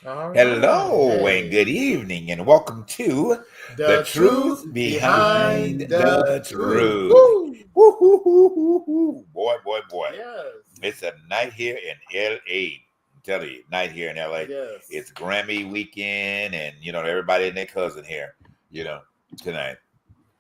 All right. Hello and Hey, good evening, and welcome to The the Truth truth Behind behind the the truth. Truth. Woo! Woo, woo, woo, woo, woo. Boy. Yes. It's a night here in LA. I'm telling you, night here in LA. Yes. It's Grammy weekend, and everybody and their cousin here, you know, tonight.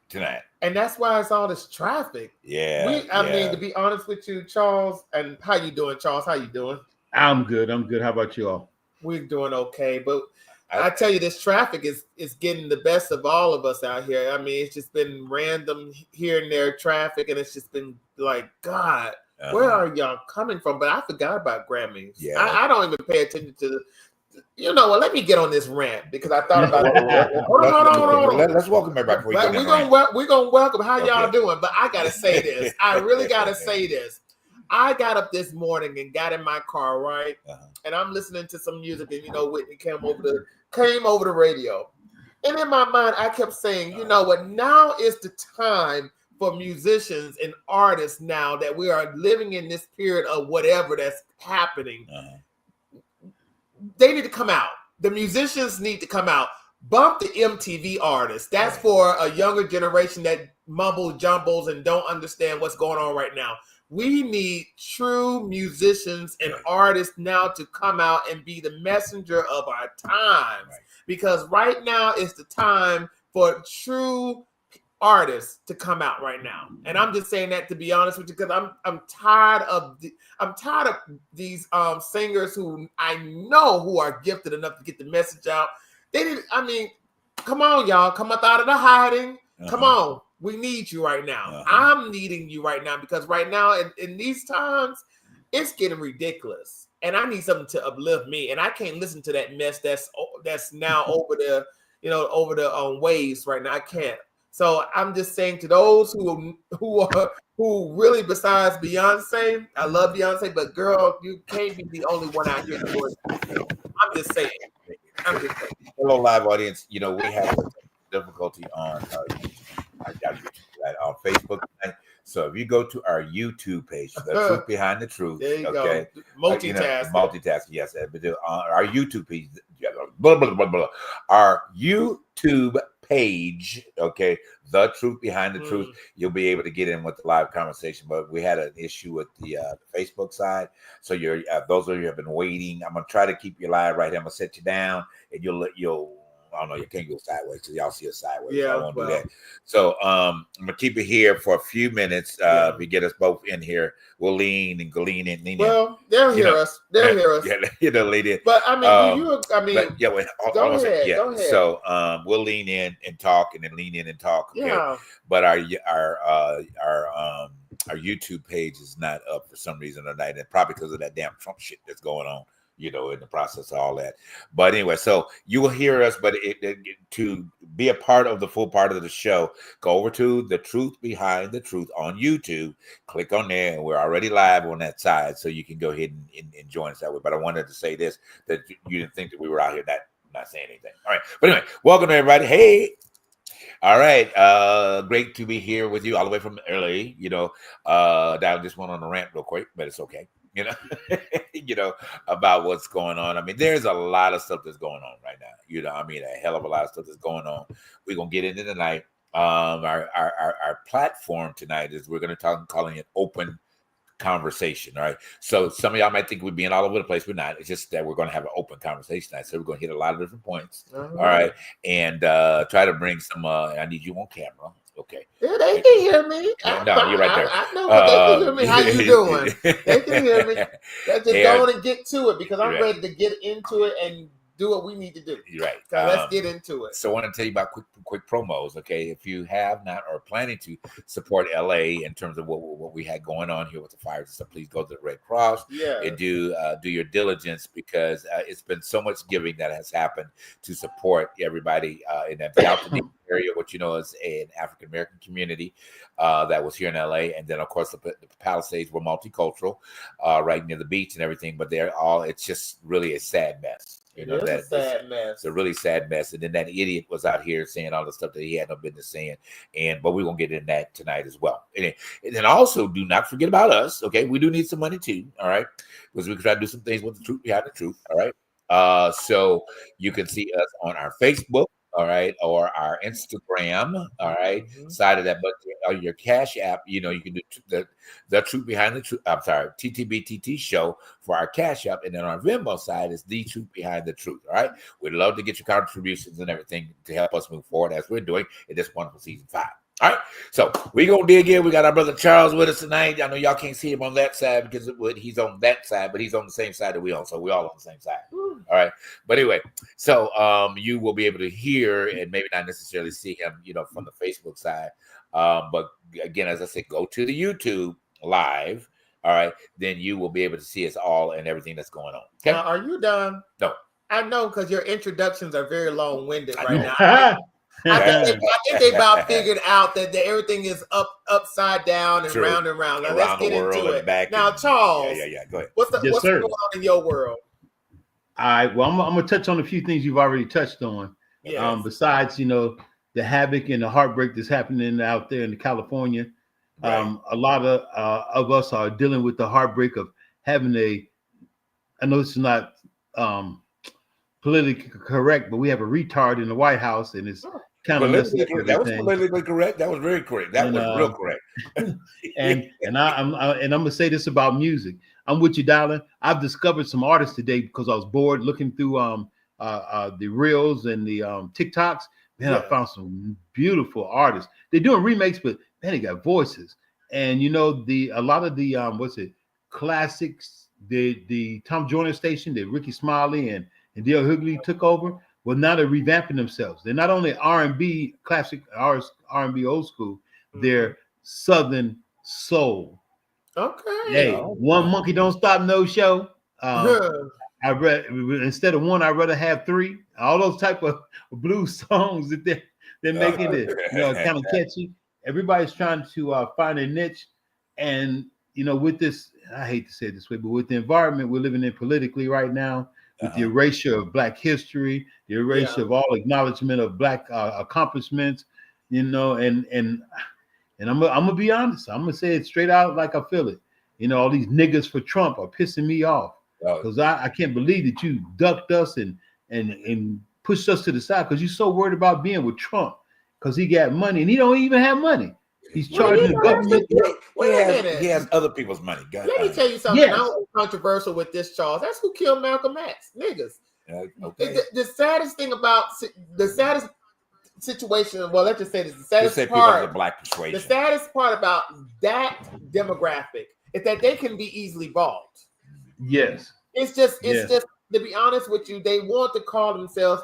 Tonight. And that's why it's all this traffic. Yeah, I mean, yeah. to be honest with you, Charles, and how you doing, Charles? How you doing? I'm good. I'm good. How about you all? We're doing okay, but I, I tell you, this traffic is getting the best of all of us out here. I mean, it's just been random here and there traffic, and it's just been like, God, where are y'all coming from? But I forgot about Grammys. Yeah. I don't even pay attention to the. You know what? Let me get on this rant because I thought about it. Hold on. Let's welcome everybody before we But go we're gonna welcome. How y'all Okay. doing? But I gotta say this. I really gotta say this. I got up this morning and got in my car, right? And I'm listening to some music, and Whitney came over the radio. And in my mind, I kept saying, you know what? Now is the time for musicians and artists now that we are living in this period of whatever that's happening. They need to come out. The musicians need to come out. Bump the MTV artists. That's for a younger generation that mumble jumbles and don't understand what's going on right now. We need true musicians and artists now to come out and be the messenger of our times. Because right now is the time for true artists to come out right now. And I'm just saying that to be honest with you, because I'm tired of these singers who I know who are gifted enough to get the message out. Come on, y'all. Come up out of the hiding. Come on. We need you right now. I'm needing you right now because right now in these times, it's getting ridiculous. And I need something to uplift me. And I can't listen to that mess that's now over the waves right now. I can't. So I'm just saying to those who really, besides Beyonce, I love Beyonce, but girl, you can't be the only one out here doing it. I'm just saying. Hello, live audience. We have difficulty on on Facebook. So if you go to our YouTube page, The Truth Behind the Truth, there you go. Multitasking. Yes. Our YouTube page, blah, blah, blah, blah. Our YouTube page, okay, The Truth Behind the Truth. You'll be able to get in with the live conversation. But we had an issue with the Facebook side. So you're those of you who have been waiting, I'm gonna try to keep you live right here. I'm gonna set you down, and you'll. I don't know. You can't go sideways because y'all see us sideways. Yeah, I won't do that. So I'm gonna keep it here for a few minutes. If you get us both in here, we'll lean in. Well, they'll hear us. They'll hear us. Yeah, lady. But I mean, go ahead. Go ahead. So we'll lean in and talk, and then lean in and talk. Okay? Yeah. But our YouTube page is not up for some reason tonight, and probably because of that damn Trump shit that's going on. In the process of all that. But anyway, so you will hear us, but to be a part of the full part of the show, go over to The Truth Behind the Truth on YouTube, click on there, and we're already live on that side, so you can go ahead and join us that way. But I wanted to say this, that you didn't think that we were out here not saying anything. All right, but anyway, welcome everybody. Hey. All right, great to be here with you all the way from LA. I just went on a rant real quick, but it's okay. About what's going on. I mean, there's a lot of stuff that's going on right now. A hell of a lot of stuff that's going on. We're gonna get into tonight. Our platform tonight is we're gonna calling it open conversation. All right. So some of y'all might think we're being all over the place. We're not. It's just that we're going to have an open conversation tonight. So we're going to hit a lot of different points. All right. And try to bring some. I need you on camera. Okay. Yeah, they can hear me. No, you're right there. I know, but they can hear me. How you doing? They can hear me. Let's just go on and get to it because I'm ready to get into it and do what we need to do. You're right. Let's get into it. So I want to tell you about quick promos. Okay, if you have not or planning to support LA in terms of what we had going on here with the fires and stuff, please go to the Red Cross and do your diligence because it's been so much giving that has happened to support everybody in that South area, which is an African American community that was here in LA, and then of course the Palisades were multicultural, right near the beach and everything. But it's just really a sad mess. It's a sad mess. It's a really sad mess. And then that idiot was out here saying all the stuff that he had no business saying. But we're going to get in that tonight as well. And then also do not forget about us. Okay. We do need some money too. All right. Because we can try to do some things with the truth behind the truth. All right. So you can see us on our Facebook, all right, or our Instagram, all right, side of that. But your Cash App, you can do the Truth Behind the Truth. I'm sorry, TTBTT show for our Cash App, and then our Venmo side is The Truth Behind the Truth. All right, we'd love to get your contributions and everything to help us move forward as we're doing in this wonderful season 5. All right, so we're going to dig in. We got our brother Charles with us tonight. I know y'all can't see him on that side because he's on that side, but he's on the same side that we on, so we're all on the same side. All right, but anyway, so you will be able to hear and maybe not necessarily see him, from the Facebook side. But again, as I said, go to the YouTube live. All right, then you will be able to see us all and everything that's going on. Okay, are you done? No, I know because your introductions are very long-winded right now. I think they about figured out that everything is upside down and round and round. Now, let's get into it. Now, Charles. Yeah. Go ahead. What's going on in your world? All right. Well, I'm gonna touch on a few things you've already touched on. Yes. Besides, the havoc and the heartbreak that's happening out there in California. Right. A lot of us are dealing with the heartbreak of having I know it's not politically correct, but we have a retard in the White House, and it's kind of that was politically correct. That was very correct. That was real correct. and I'm gonna say this about music. I'm with you, darling. I've discovered some artists today because I was bored looking through the reels and the TikToks. Man, I found some beautiful artists. They're doing remakes, but man, they got voices. And a lot of the classics, the Tom Joyner station that Ricky Smiley and Dale Hughley took over. Well, now they're revamping themselves. They're not only R&B classic, R&B old school. They're Southern soul. Okay. Hey, One Monkey Don't Stop No Show. I read instead of one, I'd rather have 3. All those type of blues songs that they're making it kind of catchy. Everybody's trying to find a niche, and with this, I hate to say it this way, but with the environment we're living in politically right now, with the erasure of Black history, the erasure of all acknowledgement of Black accomplishments, and I'm gonna be honest, I'm gonna say it straight out like I feel it. All these niggas for Trump are pissing me off because I can't believe that you ducked us and pushed us to the side because you're so worried about being with Trump because he got money and he don't even have money. He's charging the government. He has other people's money. Let me tell you something. Yes. I'm controversial with this, Charles. That's who killed Malcolm X. Niggas. Okay. The saddest thing about the saddest situation. Well, let's just say this. The saddest part. People of the Black persuasion. The saddest part about that demographic is that they can be easily bought. Yes. It's just to be honest with you, they want to call themselves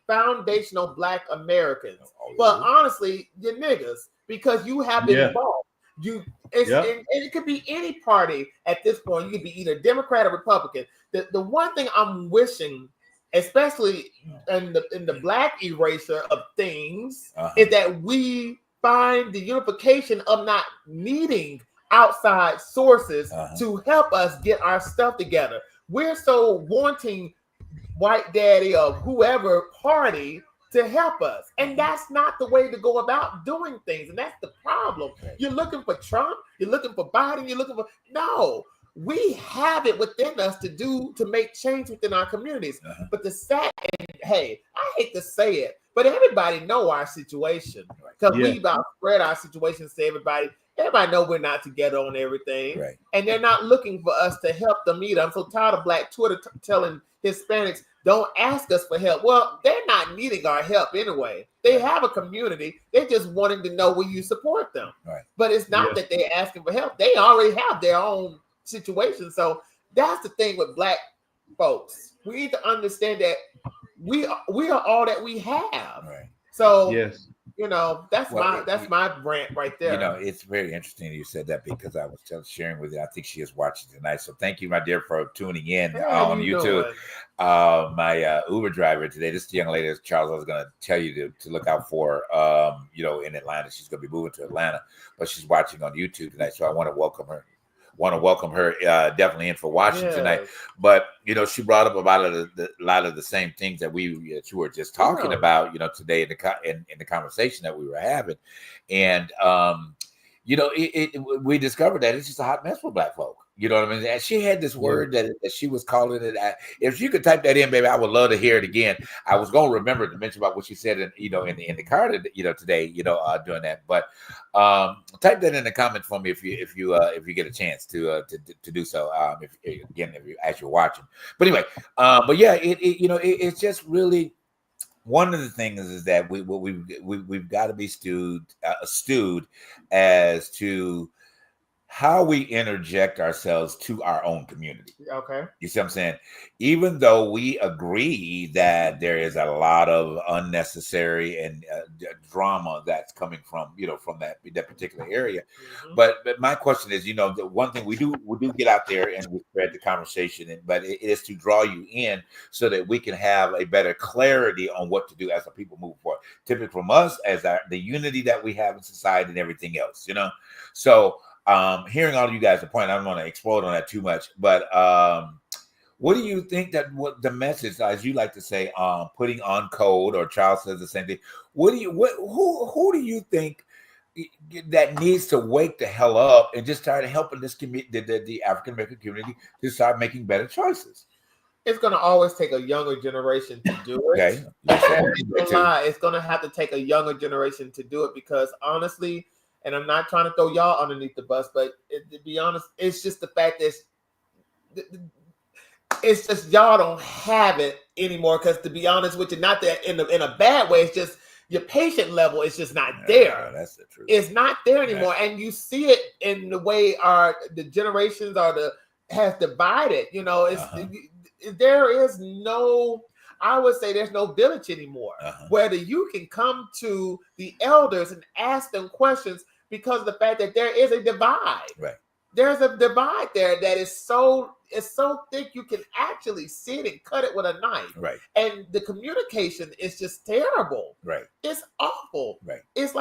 foundational Black Americans. But honestly, you're niggas because you have been involved. And it could be any party at this point. You could be either Democrat or Republican. The one thing I'm wishing, especially in the Black erasure of things, is that we find the unification of not needing outside sources to help us get our stuff together. We're so wanting white daddy or whoever party to help us. And that's not the way to go about doing things. And that's the problem. You're looking for Trump, you're looking for Biden, no, we have it within us to make change within our communities. But I hate to say it, but everybody know our situation because we about spread our situations to everybody. Everybody know we're not together on everything, and they're not looking for us to help them either. I'm so tired of Black Twitter telling Hispanics, don't ask us for help. Well, they're not needing our help anyway. They have a community. They're just wanting to know will you support them. But it's not that they're asking for help. They already have their own situation. So that's the thing with Black folks. We need to understand that we are all that we have. So that's my rant right there. It's very interesting you said that because I was just sharing with you. I think she is watching tonight. So thank you, my dear, for tuning in on YouTube. My Uber driver today, this is the young lady, Charles, I was going to tell you to look out for, in Atlanta. She's going to be moving to Atlanta, but she's watching on YouTube tonight. So I want to welcome her. Definitely in for watching tonight. But she brought up about a lot of the same things that you were just talking about today in the conversation that we were having, and we discovered that it's just a hot mess for Black folk. You know what I mean? And she had this word that she was calling it. If you could type that in, baby, I would love to hear it again. I was going to remember to mention about what she said, in the car, today, doing that. But type that in the comment for me if you get a chance to do so. As you're watching. But anyway, but yeah, it's just really. One of the things is that we've got to be stewed as to how we interject ourselves to our own community. Okay. You see what I'm saying? Even though we agree that there is a lot of unnecessary and drama that's coming from that particular area. Mm-hmm. But my question is, the one thing we do get out there and we spread the conversation, but it is to draw you in so that we can have a better clarity on what to do as a people move forward. Typically from us as the unity that we have in society and everything else, So hearing all of you guys' point, I don't want to explode on that too much, but what do you think that what the message, as you like to say, putting on code, or Charles says the same thing? Who do you think that needs to wake the hell up and just start helping this community, the African American community, to start making better choices? It's going to always take a younger generation to do it. Okay, it's going to have to take a younger generation to do it, because honestly. And I'm not trying to throw y'all underneath the bus, but to be honest, it's just the fact that it's just y'all don't have it anymore. Because to be honest with you, not that in a bad way, it's just your patient level is just not there. That's the truth. It's not there anymore, and you see it in the way the generations has divided. There is no. I would say there's no village anymore, whether you can come to the elders and ask them questions. Because of the fact that there is a divide. Right. There's a divide there that is so thick you can actually see it and cut it with a knife. Right. And the communication is just terrible. Right. It's awful. Right. It's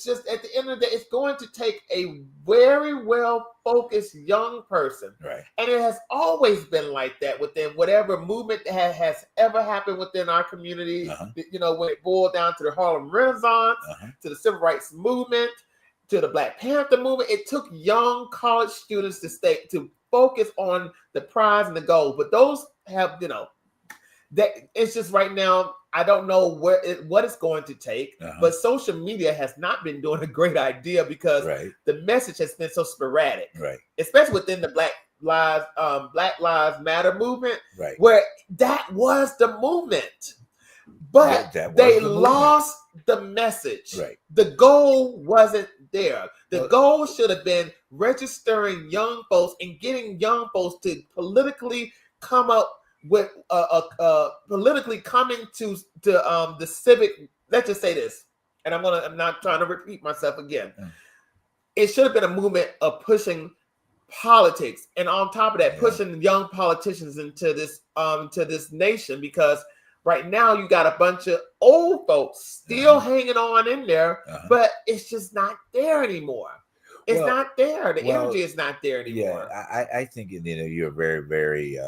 just at the end of the day, it's going to take a very well focused young person. Right. And it has always been like that within whatever movement that has ever happened within our community. When it boiled down to the Harlem Renaissance, to the Civil Rights Movement, to the Black Panther movement, it took young college students to focus on the prize and the goal. But those have, that it's just right now, I don't know what it's going to take. But social media has not been doing a great idea, because the message has been so sporadic, especially within the Black Lives Matter movement, where that was the movement. But they lost the message. Right. The goal wasn't there. The goal should have been registering young folks and getting young folks to politically come up with politically coming to the civic. Let's just say this, and I'm not trying to repeat myself again. It should have been a movement of pushing politics, and on top of that, pushing young politicians into this nation, because right now you got a bunch of old folks still hanging on in there, but it's just not there anymore. It's not there. The energy is not there anymore. Yeah, I think you're very, very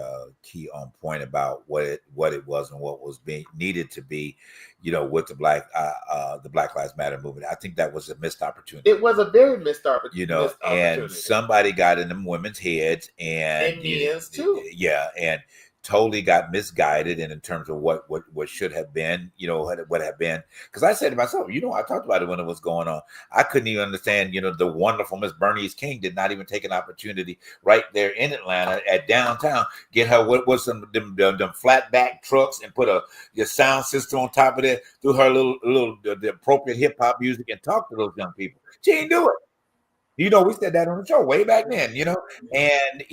key on point about what it was and what was being needed to be, with the Black Lives Matter movement. I think that was a missed opportunity. It was a very missed opportunity. And somebody got in them women's heads and men's too. Yeah, and totally got misguided in terms of what should have been, what have been. Because I said to myself, I talked about it when it was going on. I couldn't even understand, the wonderful Miss Bernice King did not even take an opportunity right there in Atlanta at downtown, get her with some them flat back trucks and put your sound system on top of it, through her little the appropriate hip hop music, and talk to those young people. She didn't do it. We said that on the show way back then, and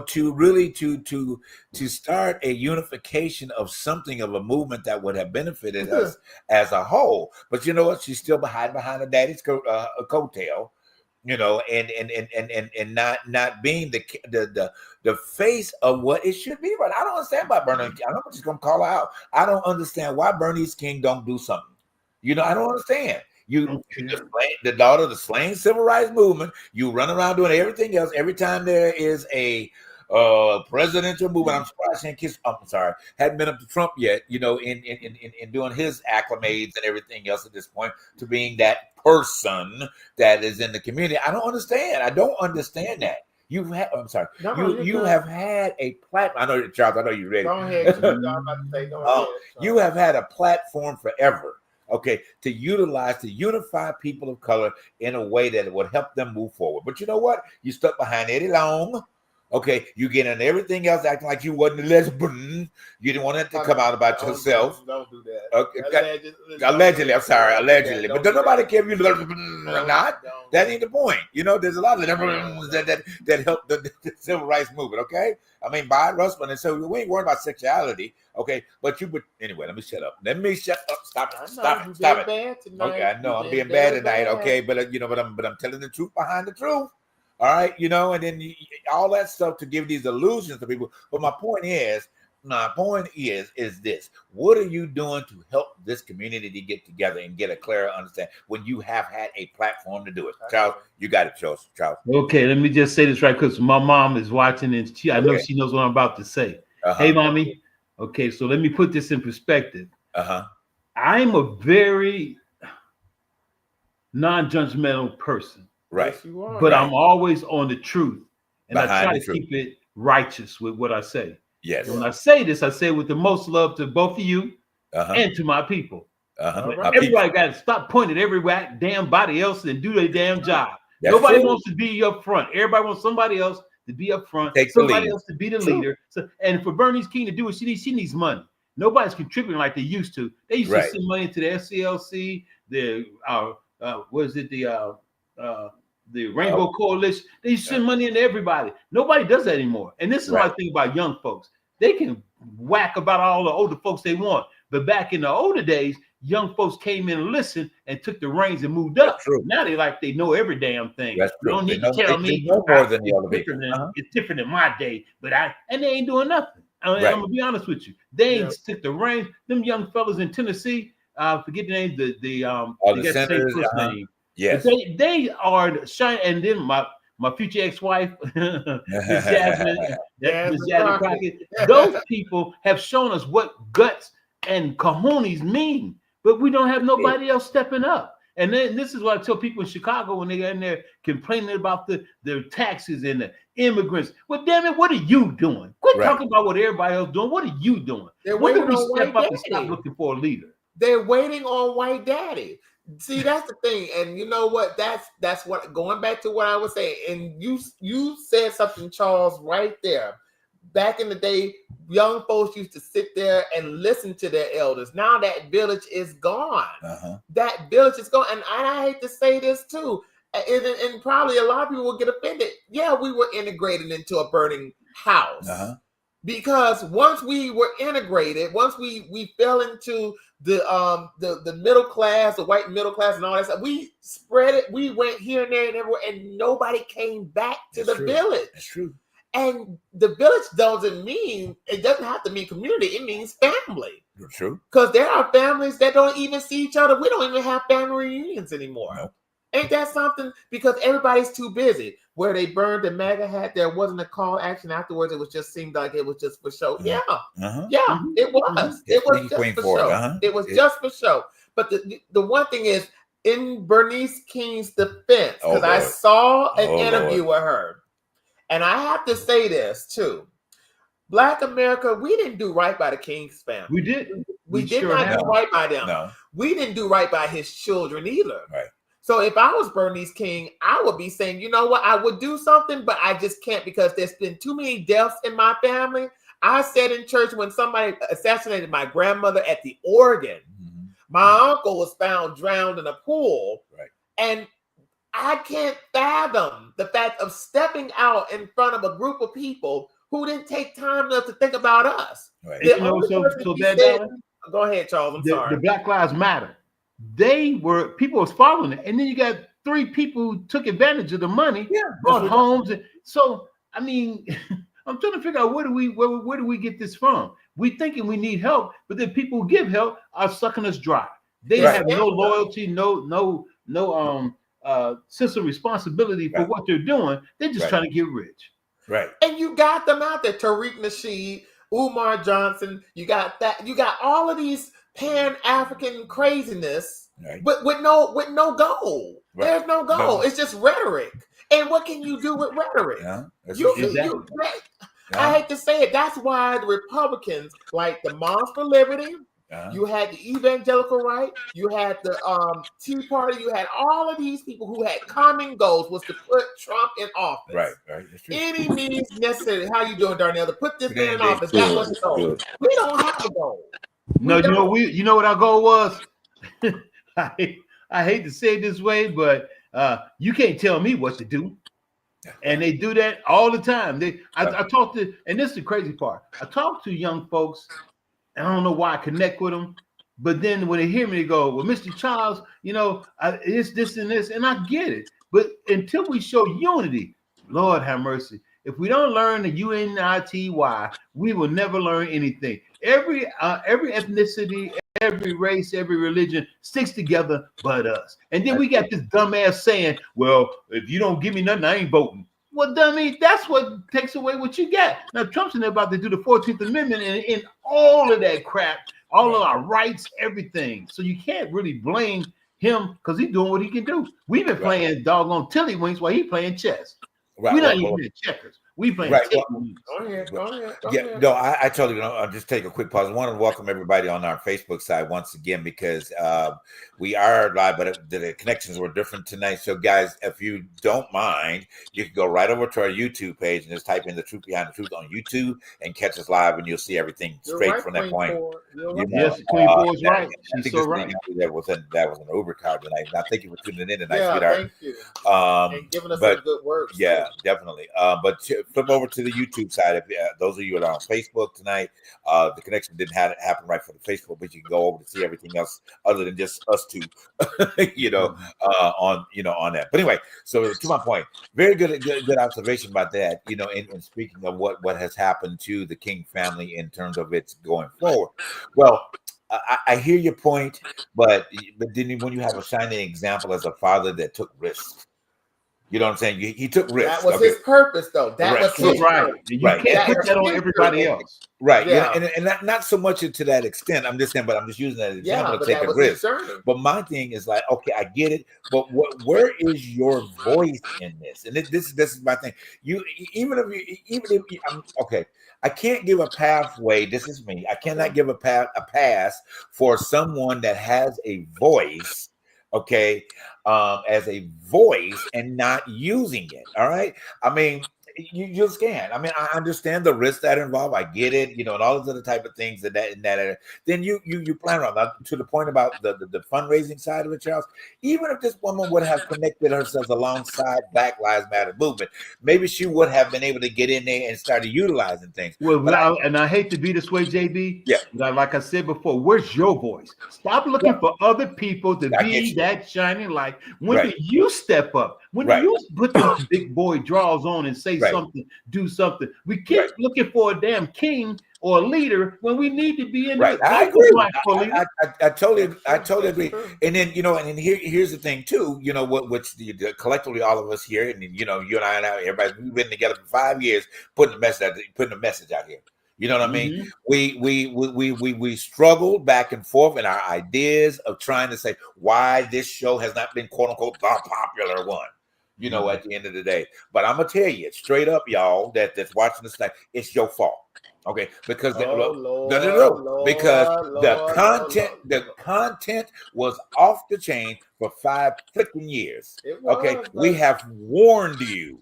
to really to start a unification of something, of a movement that would have benefited us as a whole. But you know what? She's still behind her daddy's coattail, and not being the face of what it should be. But I don't understand why Bernice. I know she's gonna call her out. I don't understand why Bernice King don't do something. I don't understand. You just the daughter of the slain civil rights movement. You run around doing everything else. Every time there is a presidential movement, I'm surprised she hadn't been up to Trump yet. In doing his acclimates and everything else at this point, to being that person that is in the community. I don't understand. I don't understand that. You've had. I'm sorry. No, You have had a platform. I know, Charles. I know you're ready. Go ahead. I'm about to say, go ahead. You have had a platform forever. Okay, to unify people of color in a way that would help them move forward. But you know what? You stuck behind Eddie Long. Okay, you get in everything else acting like you wasn't a lesbian. You didn't want it to come out about yourself. Don't do that. Okay. Allegedly, I'm sorry, allegedly. But don't nobody care if you're lesbian or not. That ain't the point. You know, there's a lot of that help the civil rights movement. Okay, I mean, by Russell, and so we ain't worried about sexuality. Okay, but anyway. Let me shut up. Stop it. Okay, I know I'm being bad tonight. Okay, but but I'm telling the truth behind the truth. All right, and then all that stuff to give these illusions to people. But my point is this: what are you doing to help this community to get together and get a clearer understanding when you have had a platform to do it? Charles, you got it, Charles. Okay, let me just say this right, because my mom is watching, and I know she knows what I'm about to say. Hey, mommy. Okay, so let me put this in perspective. I'm a very non-judgmental person. Right. Yes, you are. But I'm always on the truth. And I try to truth. keep it righteous with what I say. Yes. And when I say this, I say with the most love to both of you and to my people. Everybody got to stop pointing at every damn body else and do their damn job. Nobody wants to be up front. Everybody wants somebody else to be up front. Somebody else to be the leader. So, and for Bernice King to do what she needs money. Nobody's contributing like they used to. They used to send money to the SCLC, the Rainbow Coalition. They used to send money into everybody. Nobody does that anymore. And this is what I think about young folks. They can whack about all the older folks they want. But back in the older days, young folks came in and listened and took the reins and moved up. Now they know every damn thing. That's true. You don't need to tell me more than the other people. It's different than my day. And they ain't doing nothing. I'm gonna be honest with you. They ain't took the reins. Them young fellas in Tennessee, forget the name, the senators, name. Yes, they are shining. And then my future ex-wife, Miss Jasmine Crockett. Those people have shown us what guts and cojones mean, but we don't have nobody else stepping up. And then this is what I tell people in Chicago when they get in there complaining about their taxes and the immigrants. Well, damn it, what are you doing? Quit talking about what everybody else doing. What are you doing? When do we step up and stop looking for a leader? They're waiting on white daddy. See, that's the thing. And you know what? That's what, going back to what I was saying. And you said something, Charles, right there. Back in the day, young folks used to sit there and listen to their elders. Now that village is gone. That village is gone. And I hate to say this too. And probably a lot of people will get offended. Yeah, we were integrated into a burning house. Because once we were integrated, once we fell into the middle class, the white middle class, and all that stuff, we spread it. We went here and there and everywhere, and nobody came back to the village. That's true. And the village it doesn't have to mean community. It means family. True. Because there are families that don't even see each other. We don't even have family reunions anymore. No. Ain't that something? Because everybody's too busy. Where they burned the MAGA hat, there wasn't a call action afterwards. It was just seemed like it was just for show. Yeah, it was. It was just for show. It was just for show. But the one thing is, in Bernice King's defense, because I saw an interview with her, and I have to say this too. Black America, we didn't do right by the King's family. We did. We did not do right by them. No. We didn't do right by his children either. Right. So if I was Bernice King, I would be saying, you know what, I would do something, but I just can't because there's been too many deaths in my family. I said in church when somebody assassinated my grandmother at the organ, my uncle was found drowned in a pool. Right. And I can't fathom the fact of stepping out in front of a group of people who didn't take time enough to think about us. Right. Go ahead, Charles. I'm sorry. The Black Lives Matter. People was following it, and then you got 3 people who took advantage of the money, bought homes. So I mean, I'm trying to figure out where do we get this from? We thinking we need help, but the people who give help are sucking us dry. They have no loyalty, no sense of responsibility for what they're doing. They're just trying to get rich. Right. And you got them out there, Tariq Nasheed, Umar Johnson. You got all of these Pan-African craziness, but with no goal. Right. There's no goal. It's just rhetoric. And what can you do with rhetoric? Yeah, I hate to say it. That's why the Republicans, like the Moms for Liberty, you had the evangelical right, you had the Tea Party, you had all of these people who had common goals was to put Trump in office. Right. Any means necessary. How you doing, Darnell? To put this man in office. That was the goal. We don't have a goal. No, you know what our goal was? I hate to say it this way, but you can't tell me what to do. And they do that all the time. I talk to, and this is the crazy part. I talk to young folks, and I don't know why I connect with them, but then when they hear me, they go, "Well, Mr. Charles, it's this and this," and I get it. But until we show unity, Lord have mercy. If we don't learn the UNITY, we will never learn anything. Every ethnicity, every race, every religion sticks together but us. And then we got this dumbass saying, well, if you don't give me nothing, I ain't voting. Well, dummy, that's what takes away what you got. Now, Trump's about to do the 14th Amendment and all of that crap, all of our rights, everything. So you can't really blame him because he's doing what he can do. We've been playing doggone tiddlywinks while he's playing chess. We're not even playing checkers. We playing Go ahead. No, I totally know. I'll just take a quick pause. I want to welcome everybody on our Facebook side once again because we are live, but the connections were different tonight. So, guys, if you don't mind, you can go right over to our YouTube page and just type in The Truth Behind the Truth on YouTube and catch us live, and you'll see everything straight from that point. Yes, Queen Four is right. She's so right. That was an Uber car tonight. And I thank you for tuning in tonight, sweetheart. Thank you. And giving us some good words. Yeah, definitely. But flip over to the YouTube side. If those of you that are on Facebook tonight, the connection didn't happen right for the Facebook, but you can go over to see everything else other than just us two, on that. But anyway, so to my point, very good observation about that. In speaking of what has happened to the King family in terms of its going forward. Well, I hear your point, but then when you have a shining example as a father that took risks. You know what I'm saying? He took risks. That was his purpose, though. That was his purpose. You can't put that on everybody else. Right. Yeah. And not so much to that extent. I'm just saying, but I'm just using that example to take a risk. Concerning. But my thing is like, okay, I get it. But where is your voice in this? And this is my thing. I can't give a pathway. This is me. I cannot give a pass for someone that has a voice. Okay, as a voice and not using it. All right. I mean, you just can't. I mean, I understand the risks that involve. I get it, and all those other type of things that then you plan around that. To the point about the fundraising side of it, Charles. Even if this woman would have connected herself alongside Black Lives Matter movement, maybe she would have been able to get in there and started utilizing things. Well, I hate to be this way, JB. Yeah. Like I said before, where's your voice? Stop looking for other people to be that shining light. When do you step up? When you put those big boy draws on and say something, do something. We keep looking for a damn king or a leader when we need to be in. Right, I agree. I totally agree. And then and here's the thing too. Which collectively all of us here, and you and I and everybody, we've been together for 5 years, putting the message out here. You know what I mean? We struggled back and forth in our ideas of trying to say why this show has not been quote unquote the popular one. At the end of the day. But I'm gonna tell you straight up, y'all, that's watching this tonight, it's your fault. Okay, because the content was off the chain for 5 freaking years. Okay, we have warned you.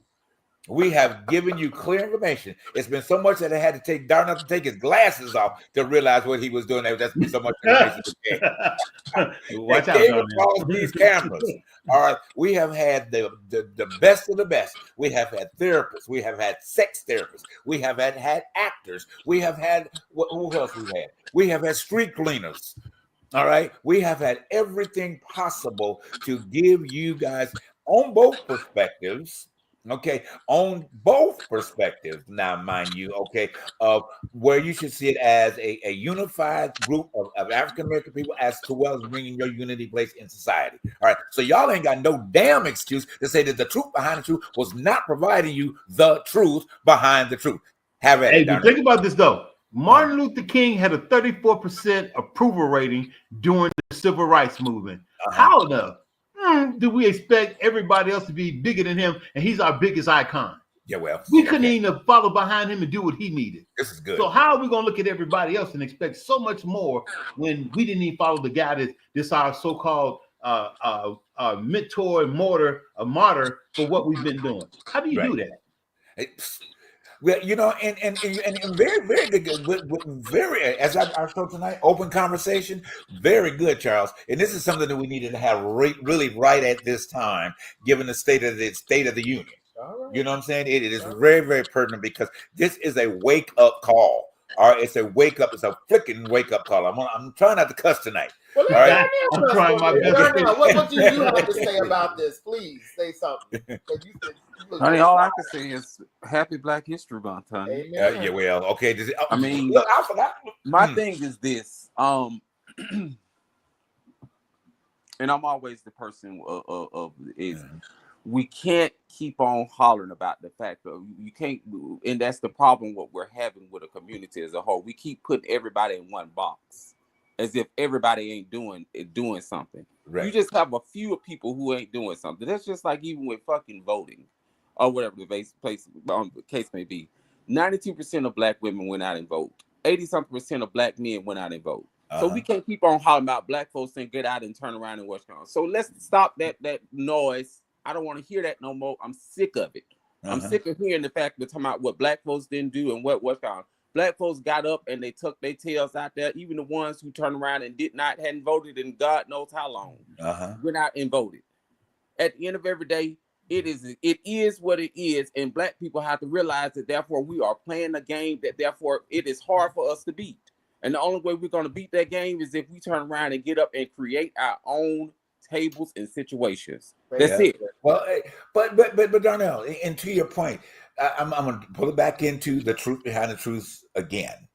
We have given you clear information. It's been so much that I had to take Darnell to take his glasses off to realize what he was doing. That's been so much information. Watch out, all these cameras. All right, we have had the best of the best. We have had therapists. We have had sex therapists. We have had actors. We have had who else we had? We have had street cleaners. All right, we have had everything possible to give you guys on both perspectives. Okay, on both perspectives now, mind you, okay, of where you should see it as a unified group of African-American people as well as bringing your unity place in society. All right, so y'all ain't got no damn excuse to say that the truth behind the truth was not providing you the truth behind the truth. Have it. Hey, think about this, though. Martin Luther King had a 34% approval rating during the Civil Rights Movement. How the? How do we expect everybody else to be bigger than him, and he's our biggest icon? Yeah, well, We couldn't even follow behind him and do what he needed. this is good. So how are we gonna look at everybody else and expect so much more when we didn't even follow the guy that this our so-called mentor and martyr for what we've been doing? How do you do that? Well, you know, and very, very good, very, as I showed tonight, open conversation, very good, Charles. And this is something that we needed to have really right at this time, given the state of the union. You know what I'm saying? It is very, very pertinent because this is a wake up call. All right, it's a wake up. It's a freaking wake up call. I'm trying not to cuss tonight. Well, all right, I'm trying my best. What do you have to say about this? Please say something. Honey, all I can say is Happy Black History Month, honey. yeah, well, okay. I mean, look, I forgot. My thing is this. And I'm always the person of we can't keep on hollering about the fact that you can't, and that's the problem what we're having with a community as a whole. We keep putting everybody in one box as if everybody ain't doing something. Right. You just have a few people who ain't doing something. That's just like even with fucking voting or whatever the case may be. 92% of black women went out and vote. 80-something% of black men went out and vote. So we can't keep on hollering about black folks and get out and turn around and what's going on. So let's stop that noise. I don't want to hear that no more. I'm sick of it. I'm sick of hearing the fact we're talking about what black folks didn't do and what's going on. Black folks got up and they took their tails out there. Even the ones who turned around and hadn't voted in God knows how long, went out and voted. At the end of every day, it is what it is, and black people have to realize that therefore we are playing a game that therefore it is hard for us to beat. And the only way we're going to beat that game is if we turn around and get up and create our own tables and situations. That's it. Well, but Darnell, and to your point, I'm going to pull it back into the truth behind the truth again.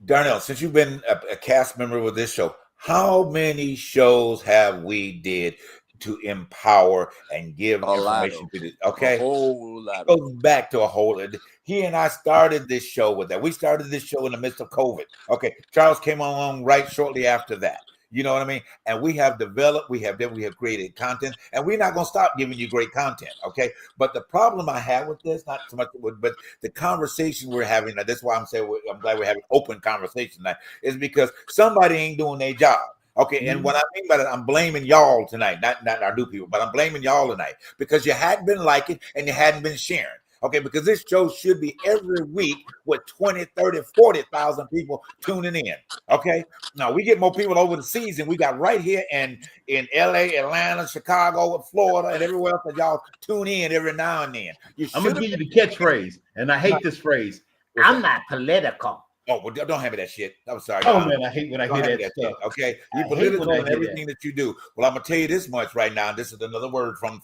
Darnell, since you've been a cast member with this show, how many shows have we did to empower and give information to this? Okay, a whole lot. It goes back to a whole. He and I started this show with that. We started this show in the midst of COVID. Okay, Charles came along right shortly after that. You know what I mean? And we have developed, we have created content, and we're not going to stop giving you great content, okay? But the problem I have with this, not so much, but the conversation we're having, that's why I'm glad we're having open conversation tonight, is because somebody ain't doing their job. Okay, and what I mean by that, I'm blaming y'all tonight, not our new people, but I'm blaming y'all tonight because you hadn't been liking and you hadn't been sharing. Okay, because this show should be every week with 20, 30, 40,000 people tuning in. Okay, now we get more people over the season. We got right here in LA, Atlanta, Chicago, Florida, and everywhere else that y'all tune in every now and then. I'm gonna give you the catchphrase, and I hate this phrase. I'm not political. Oh, well, don't have me that shit. I'm sorry. Oh, man, I hate when I hear that stuff. Okay, you political in everything that you do. Well, I'm gonna tell you this much right now. This is another word from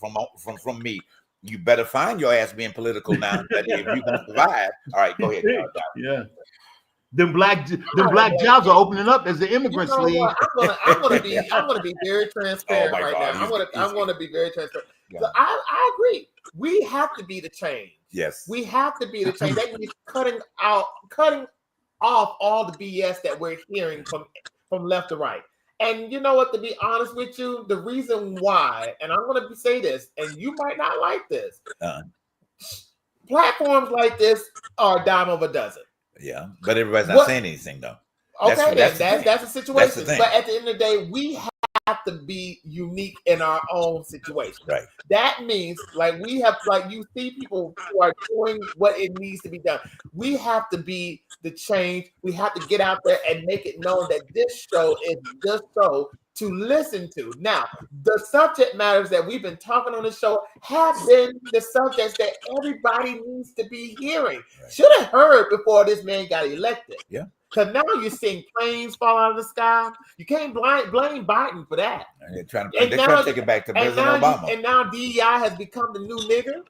me. You better find your ass being political now. If you're gonna survive. All right, go ahead. Yeah. Them black jobs are opening up as the immigrants leave. I'm gonna be very transparent right now. I'm gonna be very transparent. Yeah. So I agree. We have to be the change. Yes. We have to be the change. That means cutting off all the BS that we're hearing from left to right. And you know what, to be honest with you, the reason why, and I'm going to say this, and you might not like this, platforms like this are a dime of a dozen. Yeah, but everybody's not saying anything, though. Okay, that's a situation. But at the end of the day, we have to be unique in our own situation. Right. That means, you see people who are doing what it needs to be done. We have to be the change. We have to get out there and make it known that this show is the show to listen to. Now, the subject matters that we've been talking on the show have been the subjects that everybody needs to be hearing. Right. Should have heard before this man got elected. Yeah. Because now you're seeing planes fall out of the sky. You can't blame Biden for that. They're trying to take it back to President Obama. And now DEI has become the new nigger.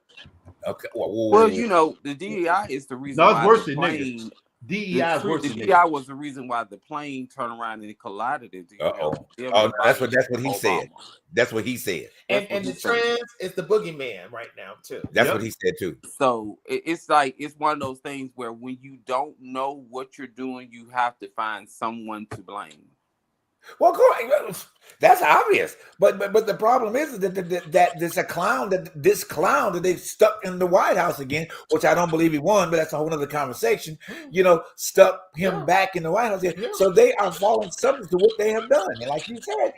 Okay. Well, you know, the DEI is the reason. No, it's worse than niggas. DEI is worse than niggas. DEI was the reason why the plane turned around and it collided into. That's what he said. That's what he said. And the trans is the boogeyman right now too. That's what he said too. So it's one of those things where when you don't know what you're doing, you have to find someone to blame. Well, that's obvious, but the problem is that there's a clown that they stuck in the White House again, which I don't believe he won, but that's a whole other conversation. Stuck him back in the White House, so they are falling subject to what they have done. And like you said,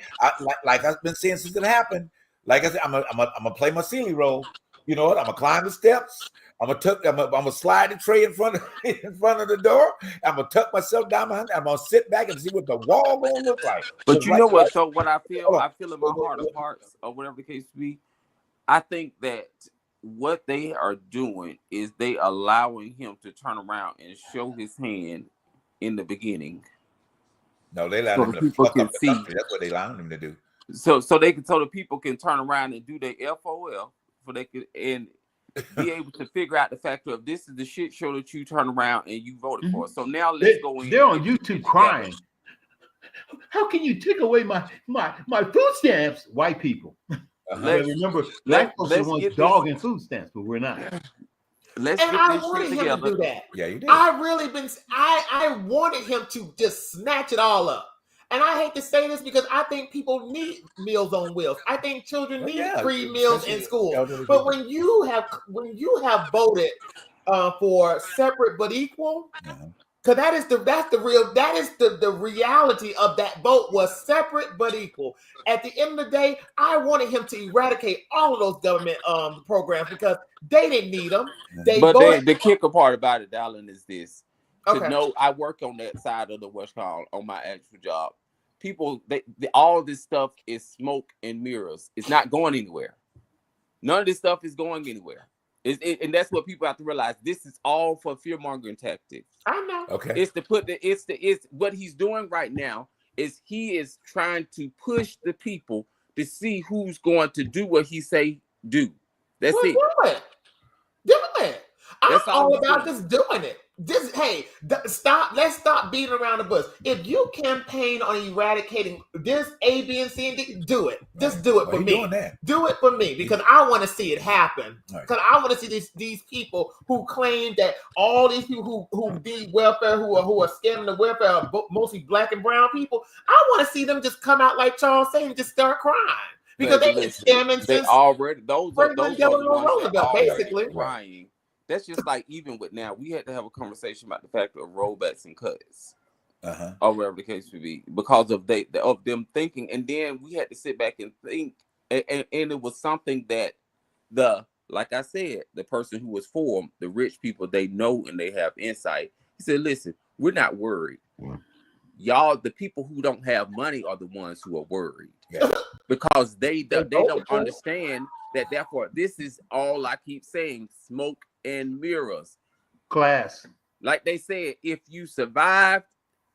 like I've been saying since it happened. Like I said, I'm gonna play my silly role. You know what? I'm gonna climb the steps. I'm gonna slide the tray in front of the door. I'm gonna tuck myself down behind. I'm gonna sit back and see what the wall gonna look like. But you know what? So what I feel in my heart of hearts, or whatever the case be, I think that what they are doing is they allowing him to turn around and show his hand in the beginning. No, they allow him to fuck up the country. That's what they allowing him to do. So the people can turn around and do their FOL, for they can and be able to figure out the factor of this is the shit show that you turn around and you voted for. So now let's go in. They're on YouTube crying. How can you take away my food stamps? White people. Remember, black folks are ones dogging food stamps, but we're not. I wanted him to do that. Yeah, you did. I wanted him to just snatch it all up. And I hate to say this because I think people need Meals on Wheels. I think children need free meals in school. But when you have voted for separate but equal, because that's the reality of that vote was separate but equal. At the end of the day, I wanted him to eradicate all of those government programs because they didn't need them. The kicker part about it, Dallin, is this. To know I work on that side of the West Coast on my actual job. People, all this stuff is smoke and mirrors. It's not going anywhere. None of this stuff is going anywhere. And that's what people have to realize. This is all for fear mongering tactics. I know. Okay. It's what he's doing right now is he is trying to push the people to see who's going to do what he say do. That's it. Do it. I'm all about just doing it. Let's stop beating around the bush. If you campaign on eradicating this A, B, and C, and D, do it. Just do it for me. Do it for me because I want to see it happen. Because I want to see these people who claim that all these people who need welfare, who are scamming the welfare, are mostly black and brown people. I want to see them just come out like Charles saying and just start crying. Because they've been scamming since already those Roosevelt, basically crying. That's just like even with now, we had to have a conversation about the fact of rollbacks and cuts, or whatever the case may be, because of them thinking, and then we had to sit back and think, and it was something that like I said, the person who was for them, the rich people, they know and they have insight. He said, "Listen, we're not worried. Y'all, the people who don't have money are the ones who are worried because they don't understand that. Therefore, this is all I keep saying: smoke and mirrors. Class. Like they said, if you survived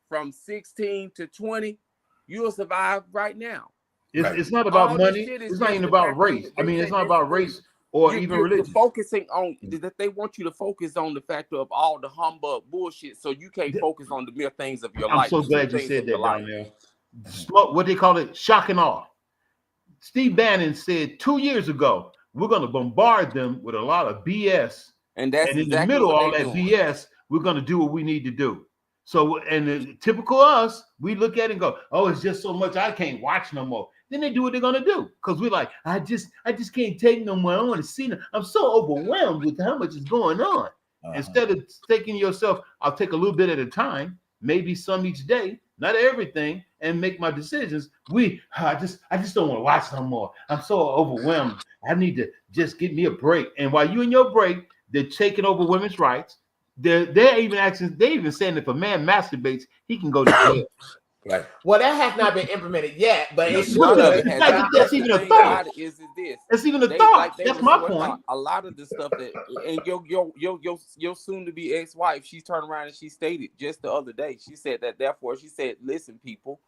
from 16 to 20, you'll survive right now. It's not about money. It's not even about race. I mean, it's not about race or even religion. Focusing on that, they want you to focus on the factor of all the humbug bullshit, so you can't focus on the mere things of your life. I'm so glad you said that, Donnell. Smoke, what they call it, shock and awe. Steve Bannon said 2 years ago, we're going to bombard them with a lot of BS. And in the middle of all that BS, we're going to do what we need to do. So, and typical us, we look at it and go, oh, it's just so much I can't watch no more. Then they do what they're going to do. Because we're like, I just can't take no more. I want to see them. I'm so overwhelmed with how much is going on. Instead of taking yourself, I'll take a little bit at a time, maybe some each day, not everything, and make my decisions. I just don't want to watch no more. I'm so overwhelmed. I need to just give me a break. And while you in your break, they're taking over women's rights. They're even saying if a man masturbates, he can go to jail. Right. Well, that has not been implemented yet, but it's that's even a thought. That's even a thought. That's my point. A lot of the stuff that, and your soon-to-be ex-wife, she turned around and she stated just the other day. She said that. Therefore, she said, "Listen, people,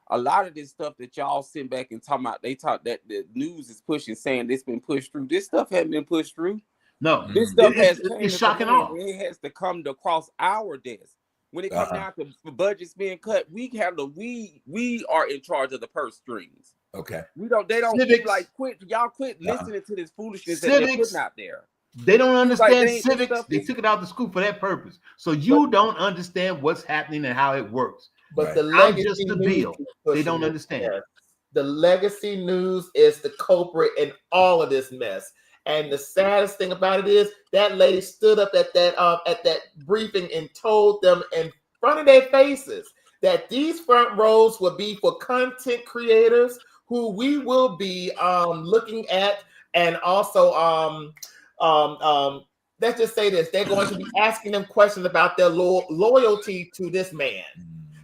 a lot of this stuff that y'all sit back and talk about, they talk that the news is pushing, saying it's been pushed through. This stuff hasn't been pushed through. No, this stuff it's shocking all. It has to come across our desk. When it comes down to budgets being cut, we are in charge of the purse strings. Okay. They don't like quit. Y'all quit listening to this foolishness that they're putting out there. They don't understand they- civics. stuff They is- took it out of school for that purpose. So you don't understand what's happening and how it works. But Right. the I'm legacy just the news bill. keeps They pushing don't this understand. mess. The legacy news is the culprit in all of this mess. And the saddest thing about it is that lady stood up at that briefing and told them in front of their faces that these front rows will be for content creators who we will be looking at, and also let's just say this: they're going to be asking them questions about their loyalty to this man.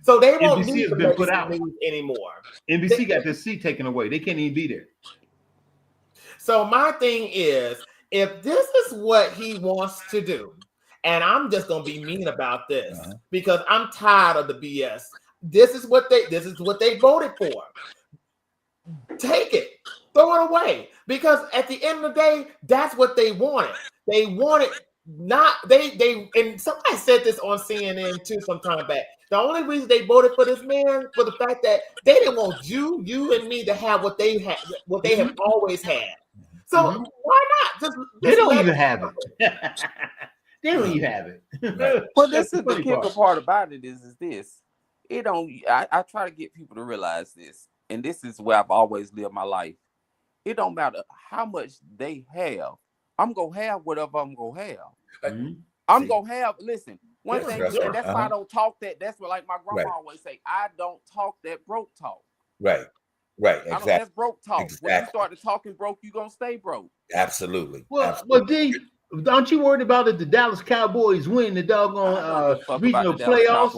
So they won't NBC need has the been put legacy out. news anymore. NBC got their seat taken away. They can't even be there. So my thing is, if this is what he wants to do, and I'm just gonna be mean about this because I'm tired of the BS. This is what they voted for. Take it, throw it away, because at the end of the day, that's what they wanted. They wanted not they and somebody said this on CNN too some time back. The only reason they voted for this man for the fact that they didn't want you and me to have what they had, what they have always had. So why not just They don't let even it have it. They don't even have it. Right. Well, That's this is the funny kicker part about it is this. It don't. I try to get people to realize this, and this is where I've always lived my life. It don't matter how much they have. I'm gonna have whatever I'm gonna have. I'm gonna have. Listen, one thing, and that's why I don't talk that. That's what, like my grandma always say. I don't talk that broke talk. Right. Exactly. That's broke talk. Exactly. When you start talking broke, you gonna stay broke. Absolutely. Well, D, aren't you worried about if the Dallas Cowboys win the doggone regional playoffs?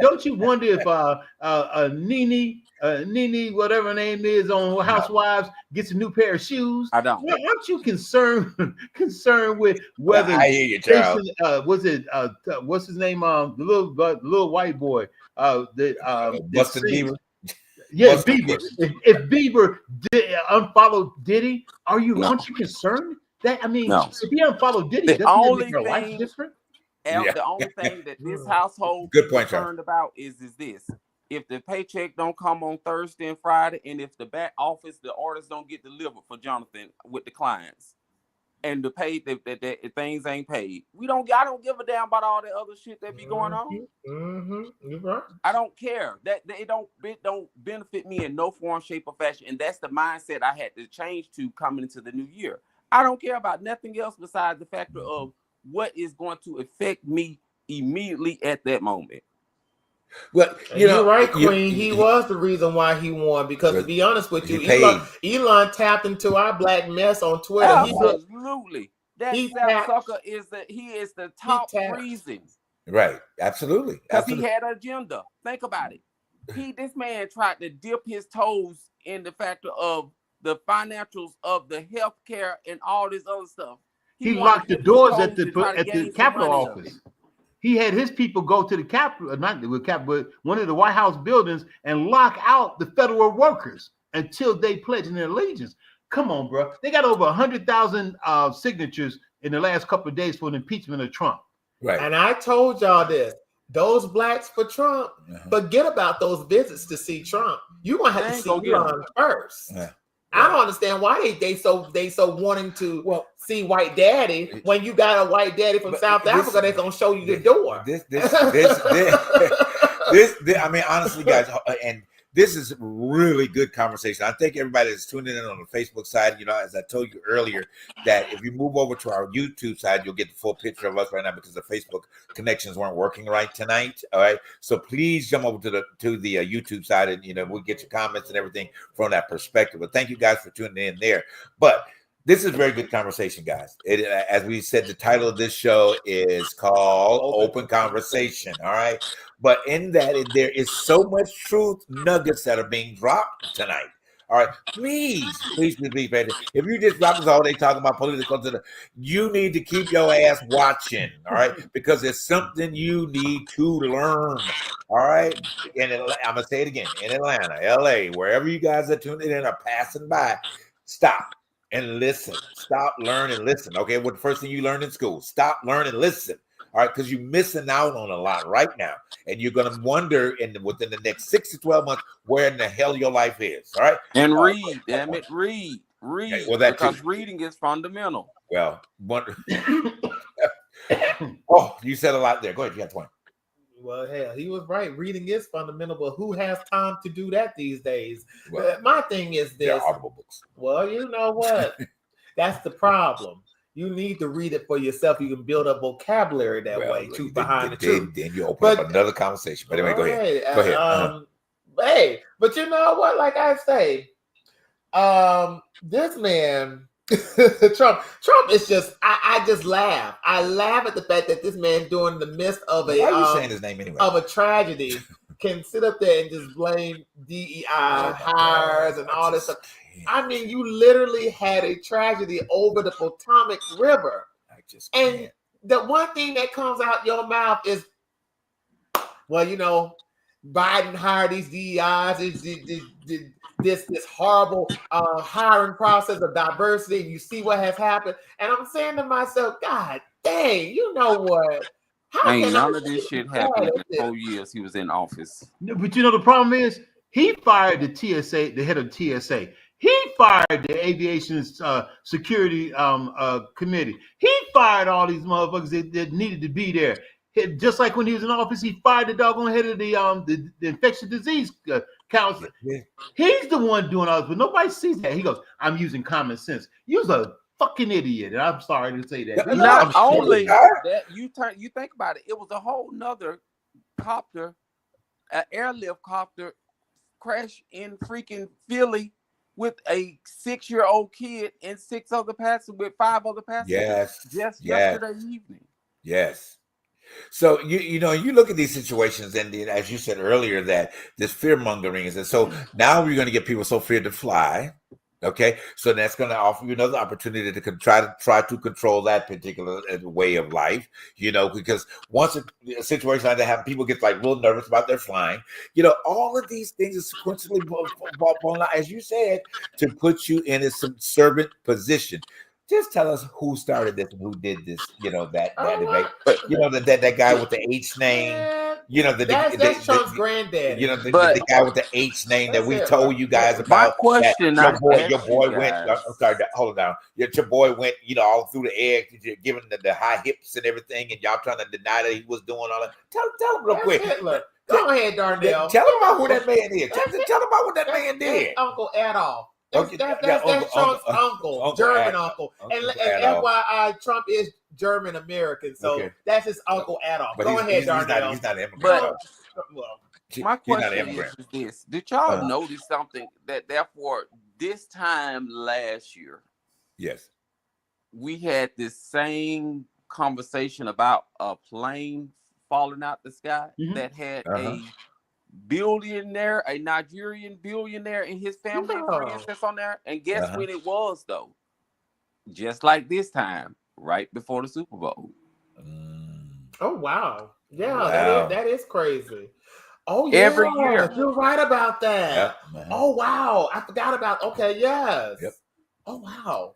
Don't you wonder if Nene, whatever her name is on Housewives, gets a new pair of shoes? I don't. Aren't you concerned with whether I hear you, Charles. what's his name? The little white boy. Bustin' Bieber. Yeah, Bieber. If Bieber unfollowed Diddy, aren't you concerned? If he unfollowed Diddy, doesn't that make her life different? The only thing that this household Good point, concerned about is this: if the paycheck don't come on Thursday and Friday, and if the back office, the orders don't get delivered for Jonathan with the clients, and the pay that things ain't paid, I don't give a damn about all that other shit that be going on. You're right. I don't care. That it don't benefit me in no form, shape, or fashion, and that's the mindset I had to change to coming into the new year. I don't care about nothing else besides the factor of what is going to affect me immediately at that moment. Well, you're right, Queen. He was the reason why he won, because to be honest with you, Elon tapped into our black mess on Twitter. Absolutely. That sucker is the top reason. Right. Absolutely. Because he had an agenda. Think about it. This man tried to dip his toes in the factor of the financials of the healthcare and all this other stuff. He locked the doors at the Capitol office. He had his people go to the Capitol, not the Capitol, but one of the White House buildings, and lock out the federal workers until they pledge their allegiance. Come on, bro. They got over 100,000 signatures in the last couple of days for the impeachment of Trump. Right. And I told y'all this. Those blacks for Trump, forget about those visits to see Trump. You're gonna have to see Elon first. Yeah. I don't understand why they so wanting to see White Daddy when you got a White Daddy from South Africa that's gonna show you the door. This I mean, honestly, guys, and this is really good conversation. I think everybody that's tuning in on the Facebook side, as I told you earlier, that if you move over to our YouTube side, you'll get the full picture of us right now because the Facebook connections weren't working right tonight. All right, so please jump over to the YouTube side, and we'll get your comments and everything from that perspective. But thank you guys for tuning in there. But this is very good conversation, guys. As we said, the title of this show is called Open Conversation. All right. But in that, there is so much truth nuggets that are being dropped tonight. All right. Please. If you just drop us all day talking about political, you need to keep your ass watching. All right. Because there's something you need to learn. All right. And I'm going to say it again. In Atlanta, LA, wherever you guys are tuning in or passing by, stop and listen. Stop, learn, and listen. Okay, what the first thing you learn in school? Stop, learn, and listen. All right, because you're missing out on a lot right now, and you're gonna wonder within the next 6 to 12 months where in the hell your life is. All right, and read, damn it, read. Read, Okay, well, that because too. reading is fundamental. Well, oh, you said a lot there. Go ahead. You got 20. Well, hell, he was right. Reading is fundamental, but who has time to do that these days? Well, My thing is they're this. audible books. Well, you know what? That's the problem. You need to read it for yourself. You can build a vocabulary that way, truth behind the truth. Then you open up another conversation. But anyway, go ahead. Go ahead. Hey, but you know what? Like I say, this man, Trump is just. I just laugh. I laugh at the fact that this man, during the midst of Why are you saying his name anyway? Of a tragedy, can sit up there and just blame DEI hires and all this stuff. I mean, you literally had a tragedy over the Potomac River. And the one thing that comes out your mouth is, well, you know, Biden hired these DEIs, this horrible hiring process of diversity, and you see what has happened. And I'm saying to myself, God dang, you know what? Ain't none of this shit happened in the 4 years he was in office. No, but you know the problem is he fired the TSA, the head of TSA. He fired the aviation security committee. He fired all these motherfuckers that needed to be there. Just like when he was in office, he fired the doggone head of the infectious disease council. Yeah. He's the one doing all this, but nobody sees that. He goes, "I'm using common sense." You're a fucking idiot, and I'm sorry to say that. Not only that, you think about it. It was a whole nother copter, an airlift copter, crash in freaking Philly with a 6-year-old kid and 6 other passengers with 5 other passengers. Yes. Yesterday evening. Yes. So you know, you look at these situations, and then, as you said earlier, that this fear mongering is, and so now we're going to get people so feared to fly. Okay, so that's going to offer you another opportunity to try to control that particular way of life. You know, because once a situation like that happens, people get like real nervous about their flying. You know, all of these things are sequentially blown out, as you said, to put you in a subservient position. Just tell us who started this and who did this. You know that debate. You know that guy with the H name. You know that's Trump's granddaddy. You know the guy with the H name that we told you guys about. My question, your boy went. I'm sorry, hold on. Your boy went. You know, all through the air, giving the high hips and everything, and y'all trying to deny that he was doing all that. Tell him real quick. Hitler. Go ahead, Darnell. Tell him about who that man is. Tell him about what that man did. Uncle Adolf. That's Trump's uncle, German uncle. And FYI, Trump is German American, so that's his Uncle Adolf. But go ahead, Darnell. He's not an immigrant. My question is this: did y'all notice something that therefore this time last year? Yes, we had this same conversation about a plane falling out the sky that had a billionaire, a Nigerian billionaire, and his family and friends that's on there. And guess when it was, though? Just like this time, right before the Super Bowl. Oh wow! Yeah, that is crazy. Oh yeah, every year. You're right about that. Yep. Oh wow, I forgot about. Okay, yes. Yep. Oh wow.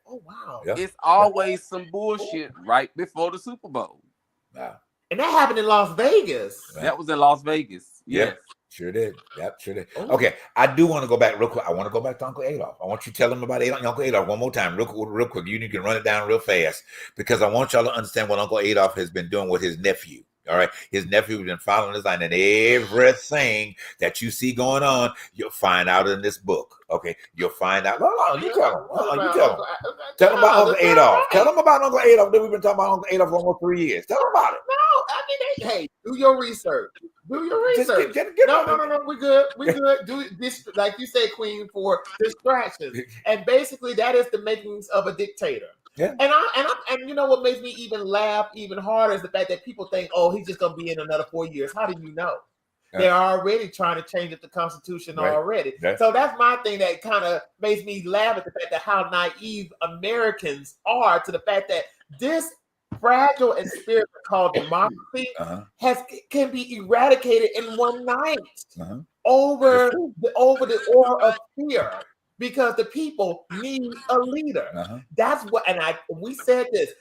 Yep. It's always some bullshit right before the Super Bowl. Wow. And that happened in Las Vegas. Right. That was in Las Vegas. Yes. Yep. Sure did. Yep, sure did. Oh. Okay, I do want to go back real quick. I want to go back to Uncle Adolf. I want you to tell them about Uncle Adolf one more time, real quick. You can run it down real fast because I want y'all to understand what Uncle Adolf has been doing with his nephew. All right, his nephew has been following his line, and everything that you see going on, you'll find out in this book. Okay, you'll find out. No, you tell him. You tell him. Tell him about Uncle Adolf. Tell him about Uncle Adolf. We've been talking about Uncle Adolf for almost 3 years. Tell him about it. No, I mean, hey, do your research. Do your research. No. We're good. Do this, like you said, Queen, for distractions, and basically that is the makings of a dictator. Yeah. And you know what makes me even laugh even harder is the fact that people think, oh, he's just gonna be in another 4 years. How do you know? They're already trying to change the Constitution already. Right. So that's my thing that kind of makes me laugh at the fact that how naive Americans are to the fact that this fragile and spirit called democracy can be eradicated in one night over the aura of fear. Because the people need a leader. That's what, we said this.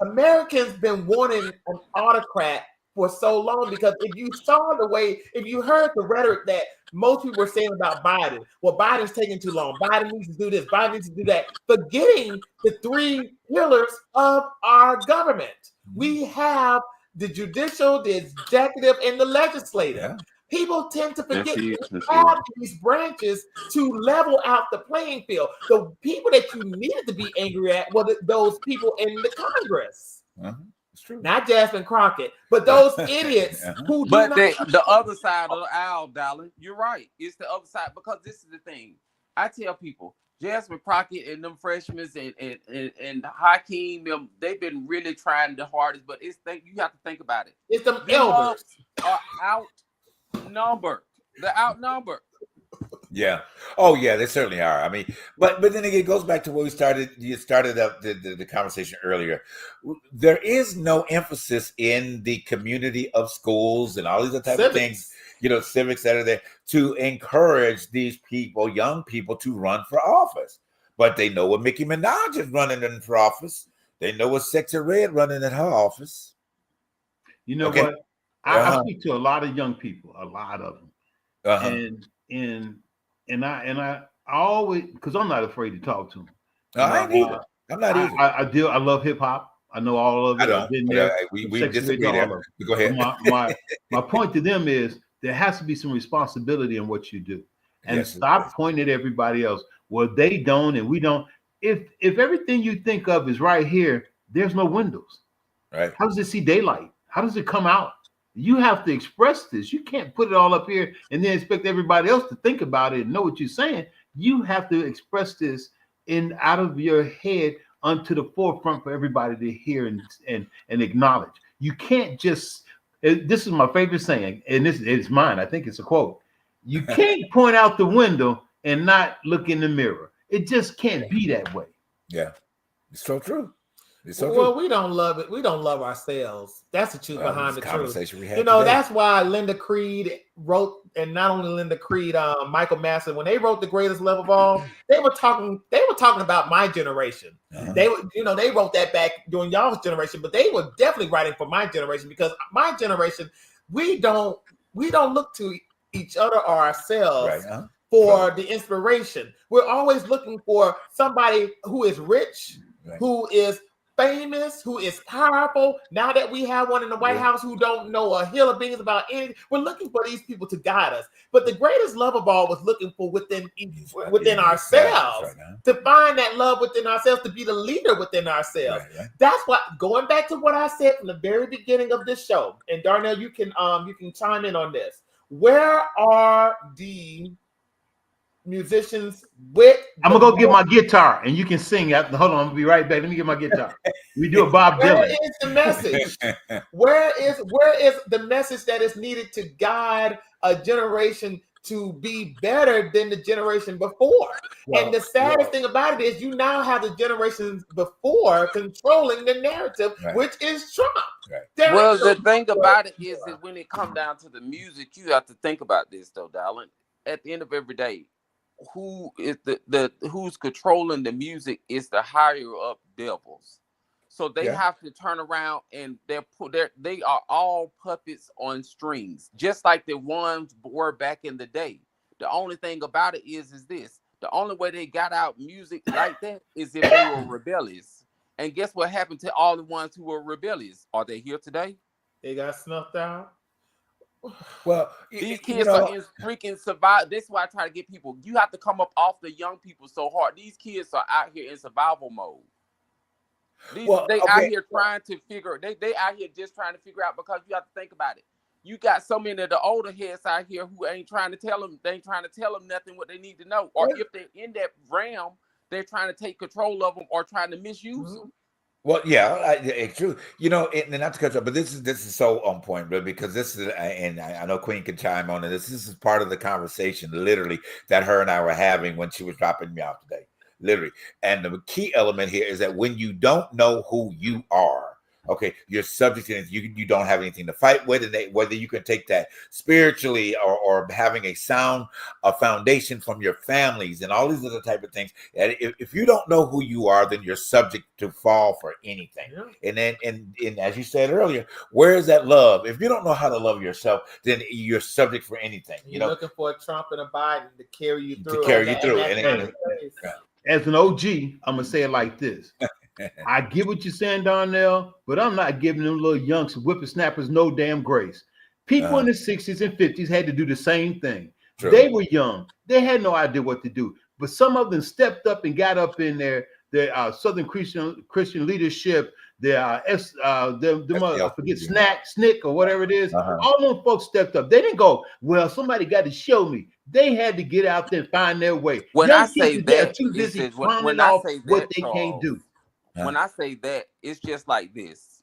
Americans been wanting an autocrat for so long, because if you heard the rhetoric that most people were saying about Biden, well, Biden's taking too long. Biden needs to do this. Biden needs to do that. Forgetting the three pillars of our government. We have the judicial, the executive, and the legislative. Yeah. People tend to forget we have these branches to level out the playing field. The people that you needed to be angry at were those people in the Congress. It's true. Not Jasmine Crockett, but those idiots who do But not. the other side of the aisle, darling, you're right. It's the other side, because this is the thing. I tell people, Jasmine Crockett and them freshmen and Hakeem, they've been really trying the hardest, but you have to think about it. It's the elders are outnumbered. They're outnumbered. Yeah. Oh, yeah. They certainly are. I mean, but then again, it goes back to what we started. You started up the conversation earlier. There is no emphasis in the community of schools and all these other type of things, civics that are there to encourage these people, young people, to run for office. But they know what Nicki Minaj is running in for office. They know what Sexy Red running in her office. You know what? I speak to a lot of young people, a lot of them, and I always, because I'm not afraid to talk to them. I ain't either. I'm not either. I love hip hop. I know all of it. I don't. We disagree there. Go ahead. My point to them is there has to be some responsibility in what you do, and stop pointing at everybody else. Well, they don't, and we don't. If everything you think of is right here, there's no windows. Right. How does it see daylight? How does it come out? You have to express this. You can't put it all up here and then expect everybody else to think about it and know what you're saying. You have to express this out of your head onto the forefront for everybody to hear and acknowledge. You can't just. This is my favorite saying, and it's mine. I think it's a quote. You can't point out the window and not look in the mirror. It just can't be that way. Yeah, it's so true. We don't love it. We don't love ourselves. That's the truth behind the conversation truth. we had today. That's why Linda Creed wrote, and not only Linda Creed, Michael Madsen, when they wrote The Greatest Love of All, they were talking about my generation. They wrote that back during y'all's generation, but they were definitely writing for my generation, because my generation, we don't look to each other or ourselves for the inspiration. We're always looking for somebody who is rich, who is famous, who is powerful. Now that we have one in the White House who don't know a hill of beans about anything, we're looking for these people to guide us. But the greatest love of all was looking for within ourselves, to find that love within ourselves, to be the leader within ourselves. That's what, going back to what I said from the very beginning of this show, and Darnell, you can chime in on this. Where are the musicians with? I'm gonna go get my guitar and you can sing. Hold on, I'm gonna be right back. Let me get my guitar. We do a Bob Dylan. Where is the message? Where is the message that is needed to guide a generation to be better than the generation before? And the saddest thing about it is you now have the generations before controlling the narrative, which is Trump. Well, the thing about it is that when it comes down to the music, you have to think about this though, darling. At the end of every day, who is who's controlling the music is the higher up devils. So they have to turn around and they are all puppets on strings, just like the ones were back in the day. The only thing about it is this: the only way they got out music like that is if they were rebellious. And guess what happened to all the ones who were rebellious? Are they here today? They got snuffed out. Well, these kids are in freaking survival. This is why I try to get people. You have to come up off the young people so hard. These kids are out here in survival mode. Out here trying to figure. They out here just trying to figure out, because you have to think about it. You got so many of the older heads out here who ain't trying to tell them. They ain't trying to tell them nothing what they need to know. Or if they're in that realm, they're trying to take control of them or trying to misuse them. Well, it's true. And not to cut you off, but this is so on point, bro, because this is, and I know Queen can chime on this. This is part of the conversation, literally, that her and I were having when she was dropping me off today, literally. And the key element here is that when you don't know who you are, Okay, you're subject to it. You don't have anything to fight with, and whether you can take that spiritually or having a sound foundation from your families and all these other type of things. And if you don't know who you are, then you're subject to fall for anything. Yeah. And then and as you said earlier, where is that love? If you don't know how to love yourself, then you're subject for anything. You're looking for a Trump and a Biden to carry you through. As an OG, I'm gonna say it like this. I get what you're saying, Darnell, but I'm not giving them little youngs whippersnappers no damn grace. People in the 60s and 50s had to do the same thing. True. They were young. They had no idea what to do. But some of them stepped up and got up in their Southern Christian leadership, I forget SNCC or whatever it is. All those folks stepped up. They didn't go, well, somebody got to show me. They had to get out there and find their way. When I say that, too busy clowning off what they can't do. When I say that, it's just like this,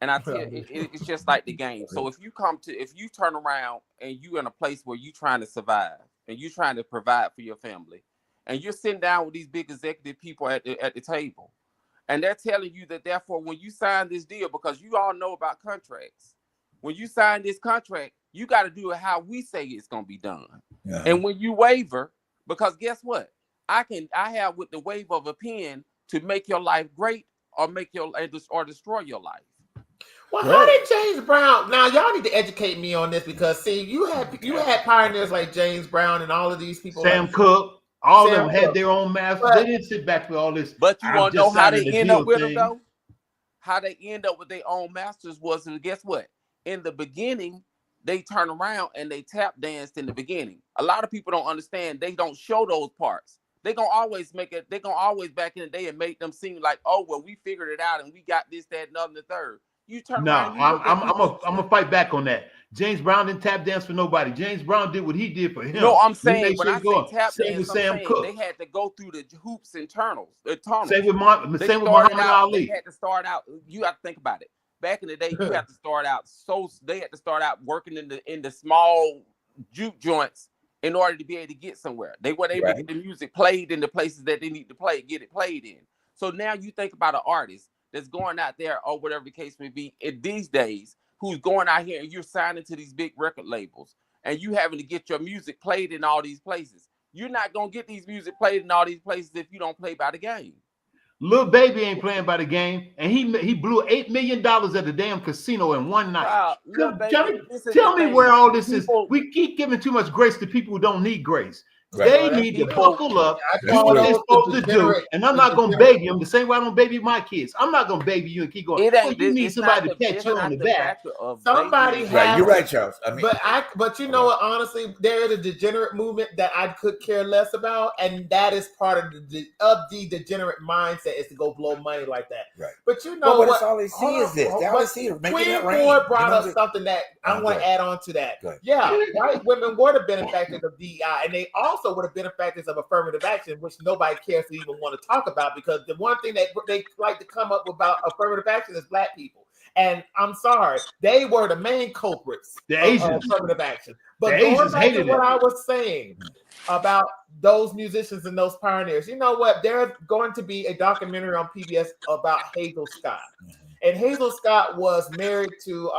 and I tell you, it's just like the game. So if you turn around and you in a place where you're trying to survive and you're trying to provide for your family, and you're sitting down with these big executive people at the table, and they're telling you that therefore when you sign this deal, because you all know about contracts, when you sign this contract, you got to do it how we say it's going to be done. Yeah. And when you waver, because guess what? I have with the wave of a pen to make your life great or destroy your life. Well, how did James Brown? Now y'all need to educate me on this, because see, you had pioneers like James Brown and all of these people. Sam Cooke, all of them had their own masters. They didn't sit back with all this. But you want to know how they end up with them though? How they end up with their own masters was, and guess what? In the beginning, they turn around and they tap danced in the beginning. A lot of people don't understand. They don't show those parts. They're gonna always make it. They're gonna always back in the day and make them seem like, oh well, we figured it out and we got this, that, and the third. You turn around. I'm gonna fight back on that. James Brown didn't tap dance for nobody. James Brown did what he did for him. No, I'm saying when I say tap dance, they had to go through the hoops and tunnels. Same with Muhammad Ali. They had to start out. You have to think about it. Back in the day, you have to start out. They had to start out working in the small juke joints in order to be able to get somewhere. They weren't able to get the music played in the places that they need to get it played in. So now you think about an artist that's going out there, or whatever the case may be, in these days, who's going out here and you're signing to these big record labels and you having to get your music played in all these places. You're not going to get these music played in all these places if you don't play by the game. Lil Baby ain't playing by the game, and he blew $8 million at the damn casino in one night. Tell me where all this is. We keep giving too much grace to people who don't need grace. They need to buckle up, do what they're supposed to do, and I'm not going to baby them the same way I don't baby my kids. I'm not going to baby you and keep going. You need somebody to pat you on the back. Somebody has. You're right, Charles. But you know what? Honestly, there is a degenerate movement that I could care less about, and that is part of the degenerate mindset is to go blow money like that. Right. But you know what? That's all they see is this. They always see it making it rain. Ford brought up something that I want to add on to that. Yeah, white women were the benefactors of DEI, and they also were the benefactors of affirmative action, which nobody cares to even want to talk about, because the one thing that they like to come up with about affirmative action is black people. And I'm sorry, they were the main culprits of affirmative action. But going back to what I was saying about those musicians and those pioneers, you know what? There's going to be a documentary on PBS about Hazel Scott. And Hazel Scott was married to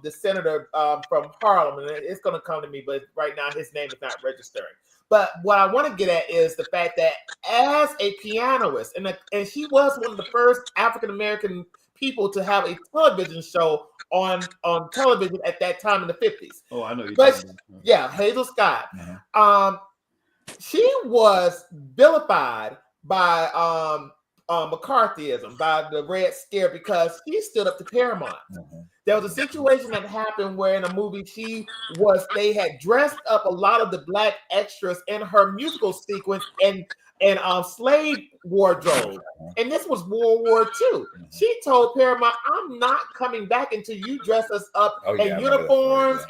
the senator from Harlem, and it's going to come to me, but right now his name is not registering. But what I want to get at is the fact that as a pianist, and she was one of the first African-American people to have a television show on television at that time in the 50s. Oh, I know. Yeah, Hazel Scott. She was vilified by McCarthyism, by the Red Scare, because she stood up to Paramount. There was a situation that happened where in a movie they had dressed up a lot of the black extras in her musical sequence and slave wardrobe. And this was World War II. She told Paramount, I'm not coming back until you dress us up in uniforms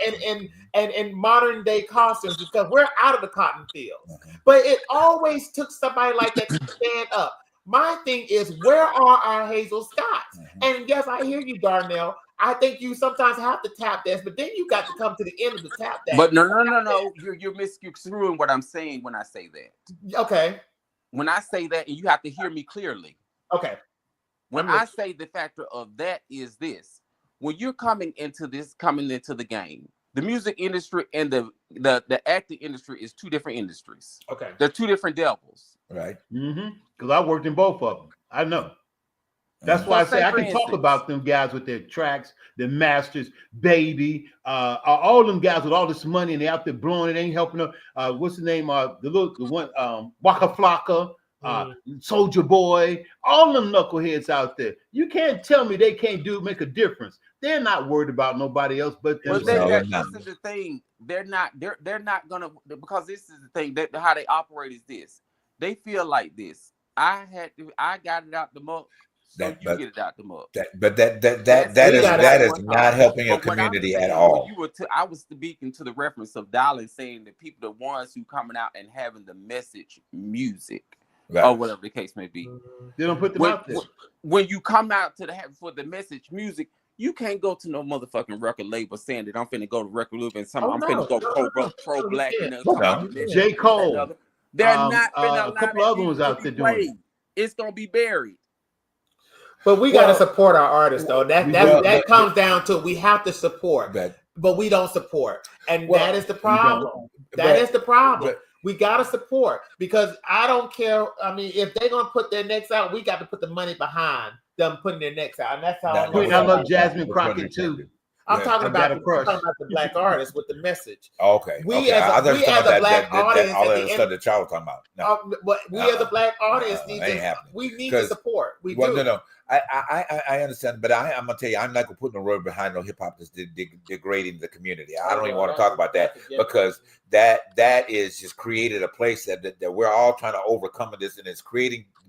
and modern day costumes, because we're out of the cotton fields. But it always took somebody like that to stand up. My thing is, where are our Hazel Scotts? And yes, I hear you, Darnell. I think you sometimes have to tap dance, but then you got to come to the end of the tap dance. But no. You're misconstruing what I'm saying when I say that. Okay. When I say that, and you have to hear me clearly. Okay. When I say the factor of that is this: when you're coming into the game, the music industry and the acting industry is two different industries. Okay, they're two different devils. Right. Because I worked in both of them. I know. That's why I say I can talk about them guys with their tracks, their masters, baby, all them guys with all this money and they out there blowing it, ain't helping them. What's the name? The one Waka Flocka, Soldier Boy, all them knuckleheads out there. You can't tell me they can't make a difference. They're not worried about nobody else but themselves. This is the thing. They're not gonna, because this is the thing that how they operate is this. They feel like this. I got it out the mug. So you get it out the mug. That is not helping a community at all. I was speaking to the reference of Dolly saying that people, the ones who coming out and having the message music, right, or whatever the case may be, they don't put them out there. When you come out for the message music, you can't go to no motherfucking record label saying that I'm finna go to record label and I'm finna go pro black. J. Cole. They're not finna a couple other ones out there doing it. It's gonna be buried. But we got to support our artists, though. That comes down to we have to support, but we don't support, and that is the problem. That is the problem. We got to support because I don't care. I mean, if they're gonna put their necks out, we got to put the money behind them putting their necks out, and that's how. I love Jasmine Crockett too. I'm talking about the black artist with the message. Okay. We as a black audience, all of a sudden the child was talking about. No. But we as a black audience need to support. We do. No. I understand, but I'm gonna tell you, I'm not gonna put no word behind no hip hop that's degrading the community. I don't even want to talk about that because that is just created a place that we're all trying to overcome this, and it's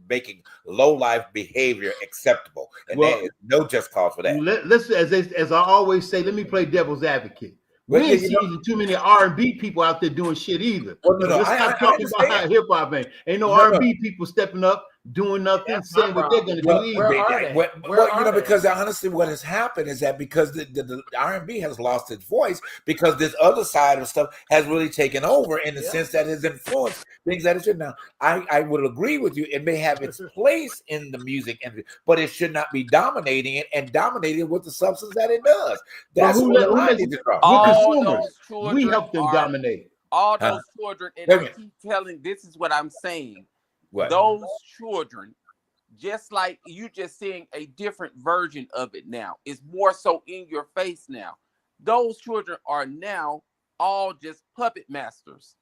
making low life behavior acceptable, and there is no just cause for that. Let's as I always say, let me play devil's advocate. We ain't seeing too many R&B people out there doing shit either. Let's stop talking about how hip hop ain't no R&B people stepping up, doing nothing, saying what they're going to do either. Because honestly, what has happened is that because the R&B has lost its voice, because this other side of stuff has really taken over in the sense that has influenced things that it should. Now, I would agree with you. It may have its place in the music industry, but it should not be dominating it and dominating with the substance that it does. That's what I need to draw. We help them dominate. All those children, and I keep telling, this is what I'm saying. What? Those children, just like you just seeing a different version of it now. It's more so in your face now. Those children are now all just puppet masters.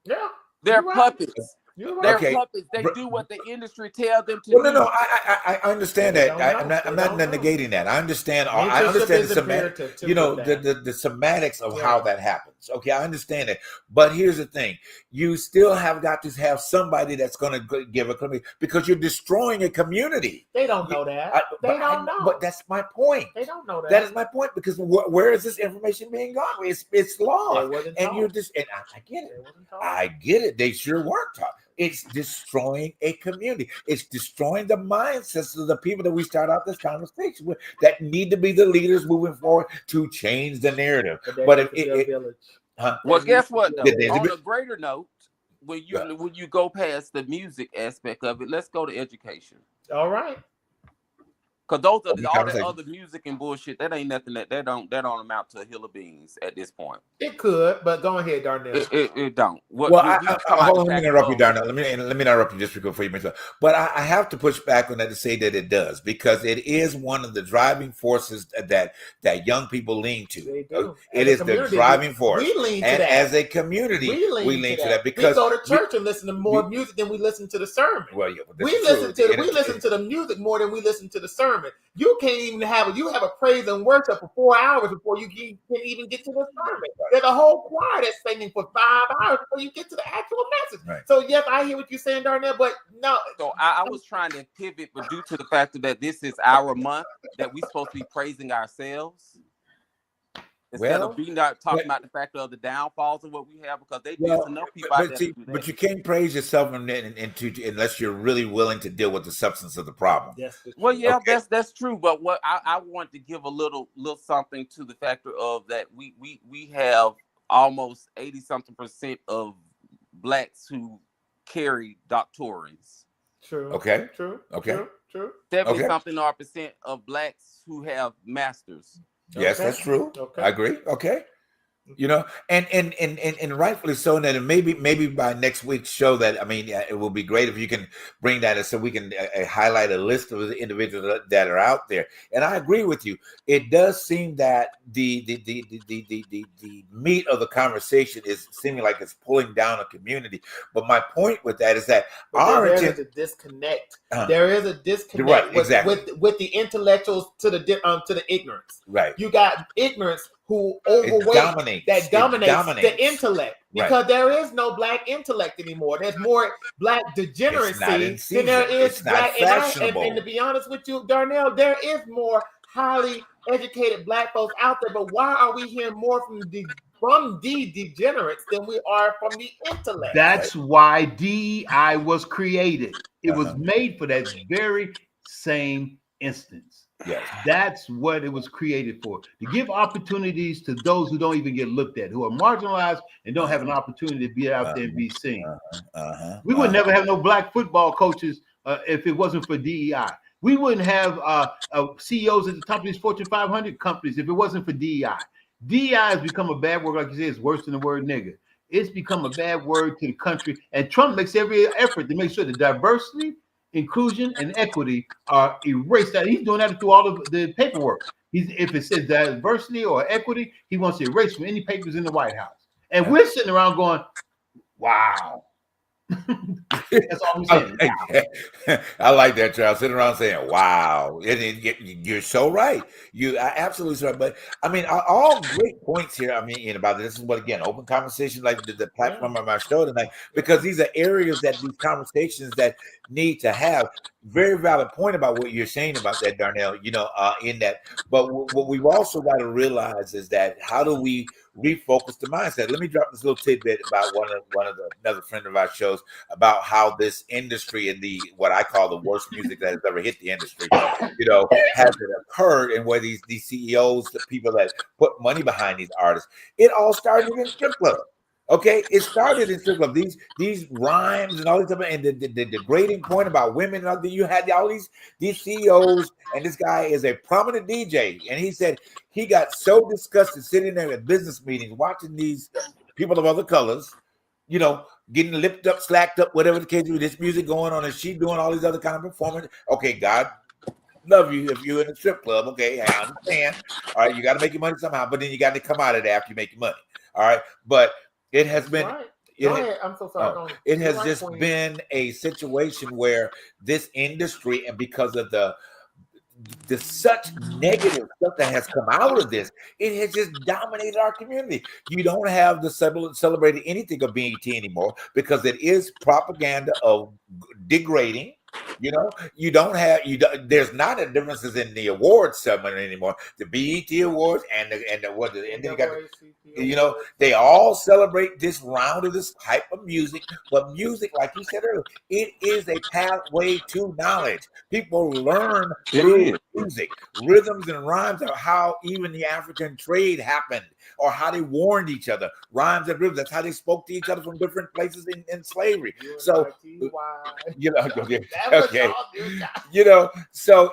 Yeah. They're puppets. They're puppets. They do what the industry tells them to do. No. I understand that. I'm not negating that. I understand. I understand the semantics of how that happens. Okay, I understand it. But here's the thing: you still have got to have somebody that's going to give a community because you're destroying a community. They don't know that. They don't know. But that's my point. They don't know that. That is my point because where is this information being gone? It's lost, and you're just. And I get it. I get it. They sure weren't taught. It's destroying a community. It's destroying the mindsets of the people that we start out this conversation with that need to be the leaders moving forward to change the narrative. But well, guess what? Though? On a greater note, when you go past the music aspect of it, let's go to education. All right. Because those are all the other music and bullshit. That ain't nothing that don't amount to a hill of beans at this point. It could, but go ahead, Darnell. It don't. Let me interrupt you, Darnell. Let me interrupt you just before you mention that. But I have to push back on that to say that it does because it is one of the driving forces that young people lean to. They do. It is the driving force. We lean to and that. As a community, we lean to that because we go to church and listen to more music than we listen to the sermon. Well, yeah, we listen to the music more than we listen to the sermon. You can't even have a praise and worship for 4 hours before you can even get to the sermon. There's a whole choir that's singing for 5 hours before you get to the actual message. Right. So yes, I hear what you're saying, Darnell, but no. So I was trying to pivot, but due to the fact that this is our month, that we're supposed to be praising ourselves. Instead of talking about the fact of the downfalls of what we have, because they did enough people out there. But you can't praise yourself unless you're really willing to deal with the substance of the problem. Yes. Well, yeah, okay. That's true. But what I want to give a little something to the factor of that we have almost 80-something% of blacks who carry doctorates. True. Okay. True. Okay. True. True. 70-something% of blacks who have masters. Yes, Okay. that's true. Okay. I agree. Okay. You know, and rightfully so. And maybe by next week's show, that it will be great if you can bring that, so we can highlight a list of the individuals that are out there. And I agree with you. It does seem that the meat of the conversation is seeming like it's pulling down a community. But my point with that is that there is a disconnect. There is a disconnect with the intellectuals to the ignorance. Right. You got ignorance who dominates the intellect, because there is no black intellect anymore. There's more black degeneracy than there is black. And to be honest with you, Darnell, there is more highly educated black folks out there. But why are we hearing more from the degenerates than we are from the intellect? That's why DEI was created. It was made for that very same instance. Yes. That's what it was created for, to give opportunities to those who don't even get looked at, who are marginalized and don't have an opportunity to be out there and be seen. We would never have no black football coaches if it wasn't for DEI. We wouldn't have CEOs at the top of these Fortune 500 companies if it wasn't for DEI. DEI has become a bad word. Like you said, it's worse than the word nigger. It's become a bad word to the country. And Trump makes every effort to make sure that diversity, inclusion, and equity are erased. He's doing that through all of the paperwork. If it says diversity or equity, he wants to erase from any papers in the White House. And we're sitting around going, wow. That's all I'm saying. Wow. I like that, Charles. Sitting around saying, wow. You're so right. You are absolutely right. But all great points here. About this is what, again, open conversation, like the platform of my show tonight, because these are areas that these conversations that need to have. Very valid point about what you're saying about that, Darnell, in that. But what we've also got to realize is that how do we refocus the mindset? Let me drop this little tidbit about another friend of our shows about how this industry and what I call the worst music that has ever hit the industry, has it occurred, and where these CEOs, the people that put money behind these artists, it all started in strip clubs. Okay, it started in strip clubs. These rhymes and all this stuff, and the degrading point about women. You had all these CEOs, and this guy is a prominent DJ, and he said he got so disgusted sitting there at business meetings watching these people of other colors, getting lipped up, slacked up, whatever the case is, with this music going on, and she doing all these other kind of performance. Okay, God love you if you're in a strip club. Okay, I understand. All right, you got to make your money somehow, but then you got to come out of it after you make your money. All right, but it has been. Right. I'm so sorry. It has just been a situation where this industry, and because of the such negative stuff that has come out of this, it has just dominated our community. You don't have the celebrating anything of BET anymore because it is propaganda of degrading. You don't have there's not a differences in the awards ceremony anymore. The BET awards and then you got they all celebrate this round of this type of music. But music, like you said earlier, it is a pathway to knowledge. People learn through music. Rhythms and rhymes are how even the African trade happened, or how they warned each other. Rhymes and rhythms, that's how they spoke to each other from different places in slavery. So okay. So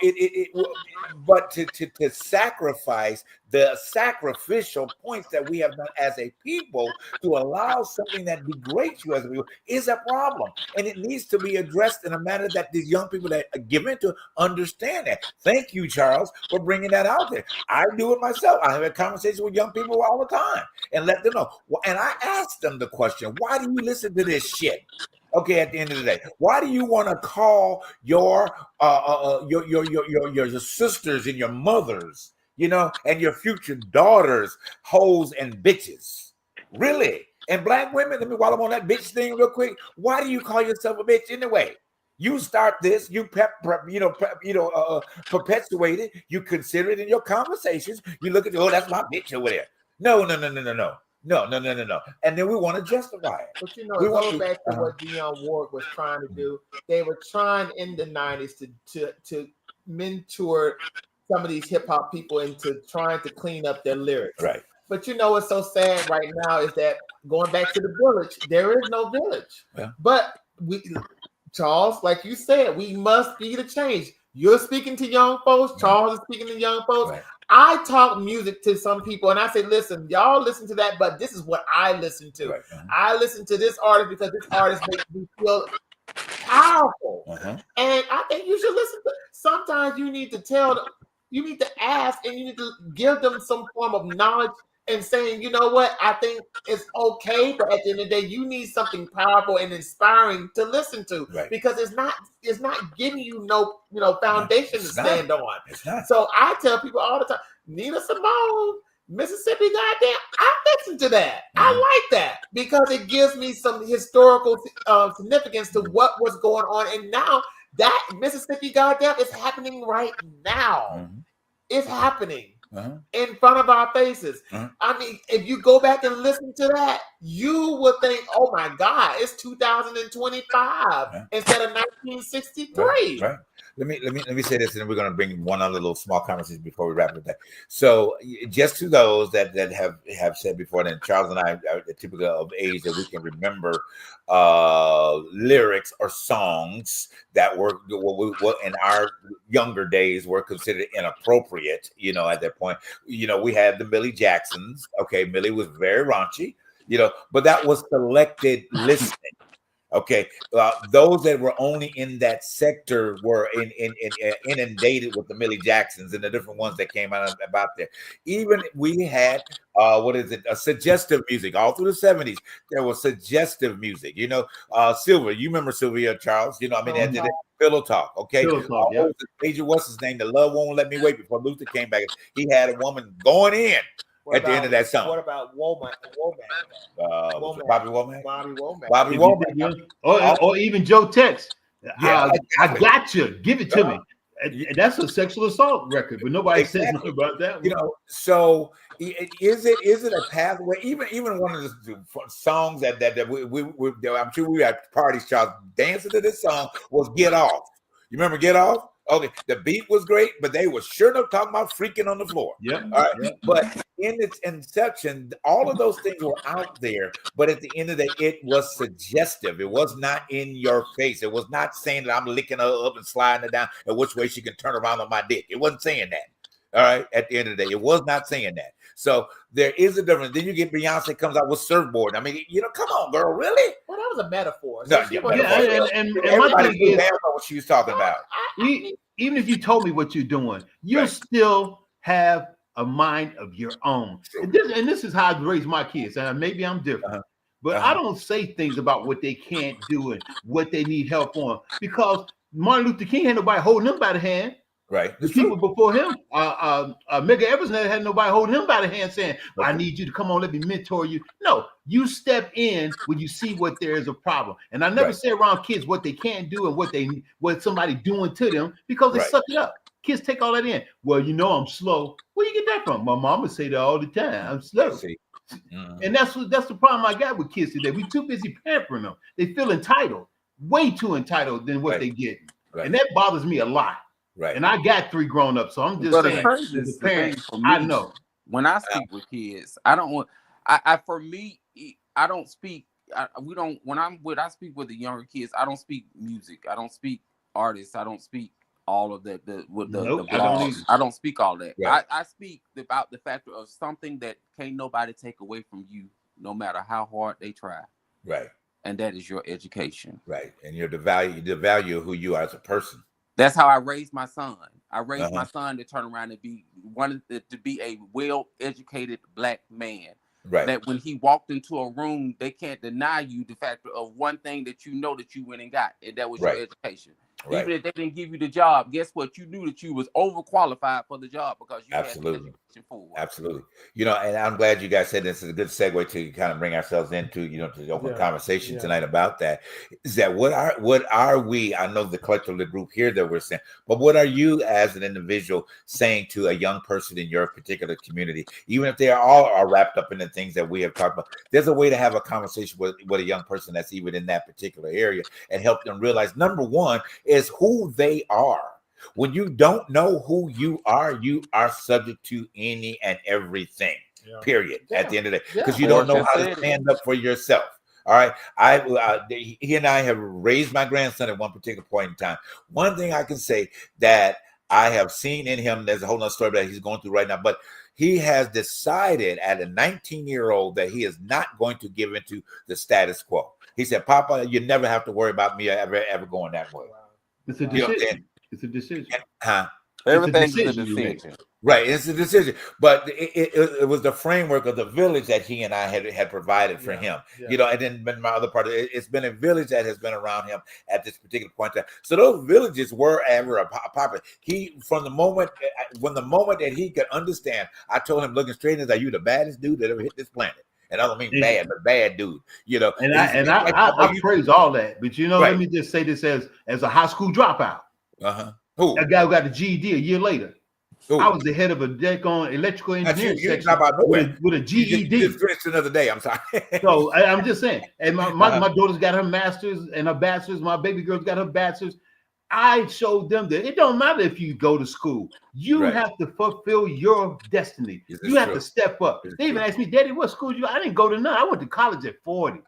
but to sacrifice the sacrificial points that we have done as a people to allow something that degrades you as a people is a problem, and it needs to be addressed in a manner that these young people that are given to understand that. Thank you, Charles, for bringing that out there. I do it myself. I have a conversation with young people all the time and let them know. And I ask them the question, why do you listen to this shit? Okay, at the end of the day, why do you want to call your sisters and your mothers, and your future daughters hoes and bitches? Really? And black women, while I'm on that bitch thing real quick, why do you call yourself a bitch anyway? You start this, you perpetuate it, you consider it in your conversations. You look at that's my bitch over there. No. No. And then we want to justify it. But it goes back to what Dionne Warwick was trying to do. They were trying in the 90s to mentor some of these hip hop people into trying to clean up their lyrics. Right. But what's so sad right now is that going back to the village, there is no village. Yeah. But Charles, like you said, we must be the change. You're speaking to young folks. Charles is speaking to young folks. Right. I talk music to some people, and I say, listen, y'all listen to that, but this is what I listen to. Right. I listen to this artist because this artist makes me feel powerful. And I think you should listen to. Sometimes you need to tell them, you need to ask, and you need to give them some form of knowledge and saying, you know what, I think it's okay, but at the end of the day, you need something powerful and inspiring to listen to, because it's not giving you no foundation to stand on. It's not. So I tell people all the time, Nina Simone, Mississippi, goddamn, I listen to that. I like that because it gives me some historical significance to what was going on, and now that Mississippi, goddamn, is happening right now. It's happening. In front of our faces. I mean, if you go back and listen to that, you will think, "Oh my God, it's 2025 instead of 1963." Right. Let me say this, and then we're going to bring one other little small conversation before we wrap it up. So, just to those that have said before, then Charles and I are typical of age that we can remember lyrics or songs that were in our younger days were considered inappropriate. At that point, we had the Millie Jacksons. Okay, Millie was very raunchy. But that was selected listening. Okay, those that were only in that sector were inundated with the Millie Jacksons and the different ones that came out about there. Even we had a suggestive music all through the 70s. There was suggestive music. Sylvia, you remember Sylvia Charles? That Pillow Talk. Okay, Pillow Talk, yeah. Major, what's his name? The Love Won't Let Me Wait. Before Luther came back, he had a woman going in. At the end of that song. What about Womack? Bobby Womack? Bobby Womack. Or even Joe Tex. I got you. Give it to me. And that's a sexual assault record, but nobody says nothing about that one. So is it a pathway? Even one of the songs that we I'm sure we had parties, Charles, dancing to this song was "Get Off." You remember "Get Off"? Okay, the beat was great, but they were sure enough talking about freaking on the floor. Yeah. All right. Yep. But in its inception, all of those things were out there, but at the end of the day, it was suggestive. It was not in your face. It was not saying that I'm licking her up and sliding her down and which way she can turn around on my dick. It wasn't saying that. All right. At the end of the day, it was not saying that. So there is a difference. Then you get Beyonce comes out with Surfboard. I mean, come on, girl, really? Well, that was a metaphor. No, and everybody my thing is what she was talking about. Even if you told me what you're doing, you still have a mind of your own. And this is how I raise my kids. And maybe I'm different, but I don't say things about what they can't do and what they need help on, because Martin Luther King had nobody holding him by the hand. Right. The people before him, Medgar Evers never had nobody holding him by the hand saying, "I need you to come on, let me mentor you." No, you step in when you see what there is a problem. And I never say around kids what they can't do and what somebody doing to them, because they suck it up. Kids take all that in. Well, I'm slow. Where you get that from? My mama say that all the time. I'm slow. And that's the problem I got with kids today. We too busy pampering them. They feel entitled, way too entitled than what they get. And that bothers me a lot. Right. And I got 3 grown up, so I'm just saying, as a parent, I know. When I speak with kids, I don't want. I don't speak. I speak with the younger kids. I don't speak music. I don't speak artists. I don't speak all of that. The blogs. I don't speak all that. Right. I speak about the factor of something that can't nobody take away from you, no matter how hard they try. Right. And that is your education. Right. And the value of who you are as a person. That's how I raised my son. I raised my son to turn around and be to be a well-educated black man. Right. That when he walked into a room, they can't deny you the factor of one thing that that you went and got, and that was your education. Right. Even if they didn't give you the job, guess what? You knew that you was overqualified for the job because you had the education for it. Absolutely. And I'm glad you guys said this is a good segue to kind of bring ourselves into, to the open conversation tonight about that. Is that what are we? I know the collective group here that we're saying, but what are you as an individual saying to a young person in your particular community, even if they are wrapped up in the things that we have talked about? There's a way to have a conversation with a young person that's even in that particular area and help them realize, number one, is who they are. When you don't know who you are subject to any and everything, period, at the end of the day, because you don't know how to stand up for yourself. All right. He and I have raised my grandson at one particular point in time. One thing I can say that I have seen in him, there's a whole nother story that he's going through right now, but he has decided at a 19-year-old that he is not going to give into the status quo. He said, Papa, you never have to worry about me ever going that way. It's a decision. It's a decision. Everything's a decision. Right, it's a decision, but it was the framework of the village that he and I had provided for him, you know, and then my other part of it's been a village that has been around him at this particular point in time. So those villages were ever popular. He, from the moment that he could understand, I told him looking straight in his eye, you the baddest dude that ever hit this planet. And I don't mean bad, but bad dude, you know. And I praise all that, but you know, let me just say this as a high school dropout. Who? A guy who got a GED a year later. Ooh. I was the head of a deck on electrical engineering section with a GED. You just finished another day. I'm sorry. So I'm just saying. And my daughter's got her master's and her bachelor's. My baby girl's got her bachelor's. I showed them that it don't matter if you go to school. You have to fulfill your destiny. You have to step up. They even asked me, Daddy, what school you? I didn't go to none. I went to college at 40.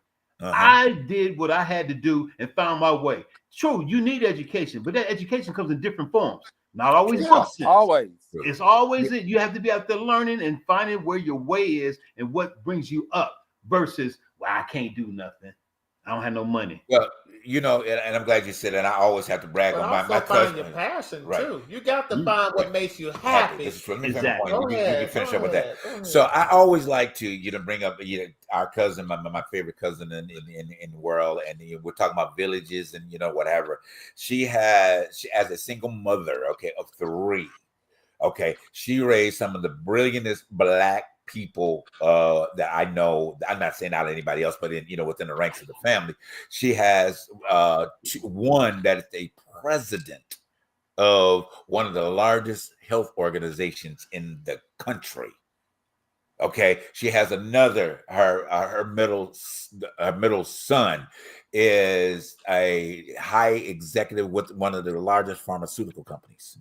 I did what I had to do and found my way. True, you need education, but that education comes in different forms. Not always books. Always. It's always it. You have to be out there learning and finding where your way is and what brings you up versus, well, I can't do nothing. I don't have no money. Well, you know, and I'm glad you said that. I always have to brag on my find your passion too. You got to find what makes you happy. Exactly. You can finish up with that. So I always like to, bring up our cousin, my favorite cousin in the world, and we're talking about villages and whatever. She as a single mother, of 3. She raised some of the brilliantest Black people that I know. I'm not saying out of anybody else, but within the ranks of the family, she has one that is a president of one of the largest health organizations in the country. She has another. Her middle son is a high executive with one of the largest pharmaceutical companies.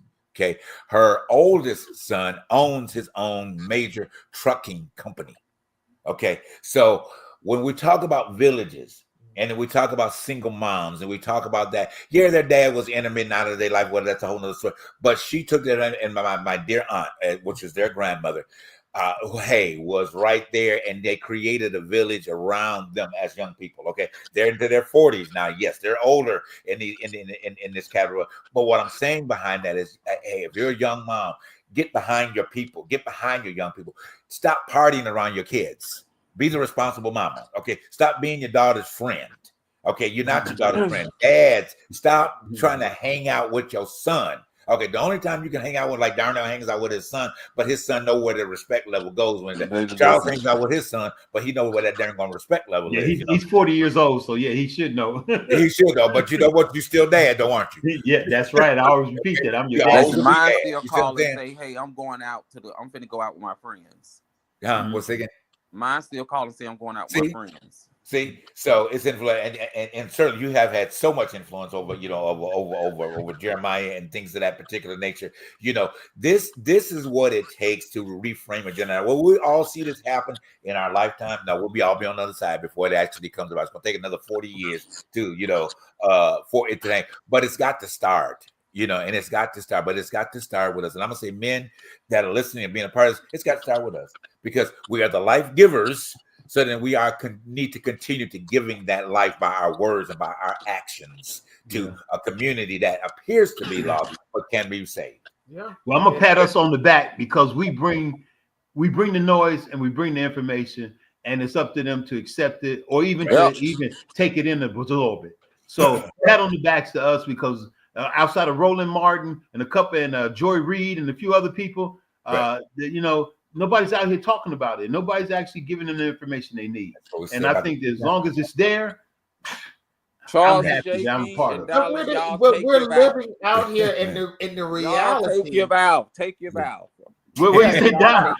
Her oldest son owns his own major trucking company. So when we talk about villages and we talk about single moms and we talk about that, their dad was intermittent out of their life. Well, that's a whole nother story. But she took that, and my dear aunt, which is their grandmother, was right there, and they created a village around them as young people. They're into their 40s now. Yes, they're older in this category. But what I'm saying behind that is, hey, if you're a young mom, get behind your people, get behind your young people. Stop partying around your kids. Be the responsible mama. Stop being your daughter's friend. You're not your daughter's friend. Dads, stop trying to hang out with your son. The only time you can hang out with, like Darnell hangs out with his son, but his son knows where the respect level goes. When Charles hangs out with his son, but he knows where that darn respect level is. He's 40 years old, so he should know. He should know, but you know what? You still dad, though, aren't you? Yeah, that's right. I always repeat that. I'm your dad. Mine still call and say, "Hey, I'm finna go out with my friends." What's again? Mine still call and say, "I'm going out with my friends." See, so it's influence, and certainly you have had so much influence over over Jeremiah and things of that particular nature. This is what it takes to reframe a generation. Well, we all see this happen in our lifetime. No, we'll all be on the other side before it actually comes about. It's going to take another 40 years to for it to. But it's got to start. And it's got to start, but it's got to start with us. And I'm gonna say, men that are listening and being a part of this, it's got to start with us because we are the life givers. So then we need to continue to giving that life by our words and by our actions to a community that appears to be lost but can be saved. Yeah. Well, I'm gonna pat us on the back because we bring the noise and we bring the information, and it's up to them to accept it or even to take it in a little bit. So pat on the backs to us because outside of Roland Martin and a couple and Joy Reid and a few other people, nobody's out here talking about it. Nobody's actually giving them the information they need. And I think that as long as it's there, Charles, I'm happy. I'm a part of it. But we're living out here in the reality. Take your vow. Take your vow. Where you sit down.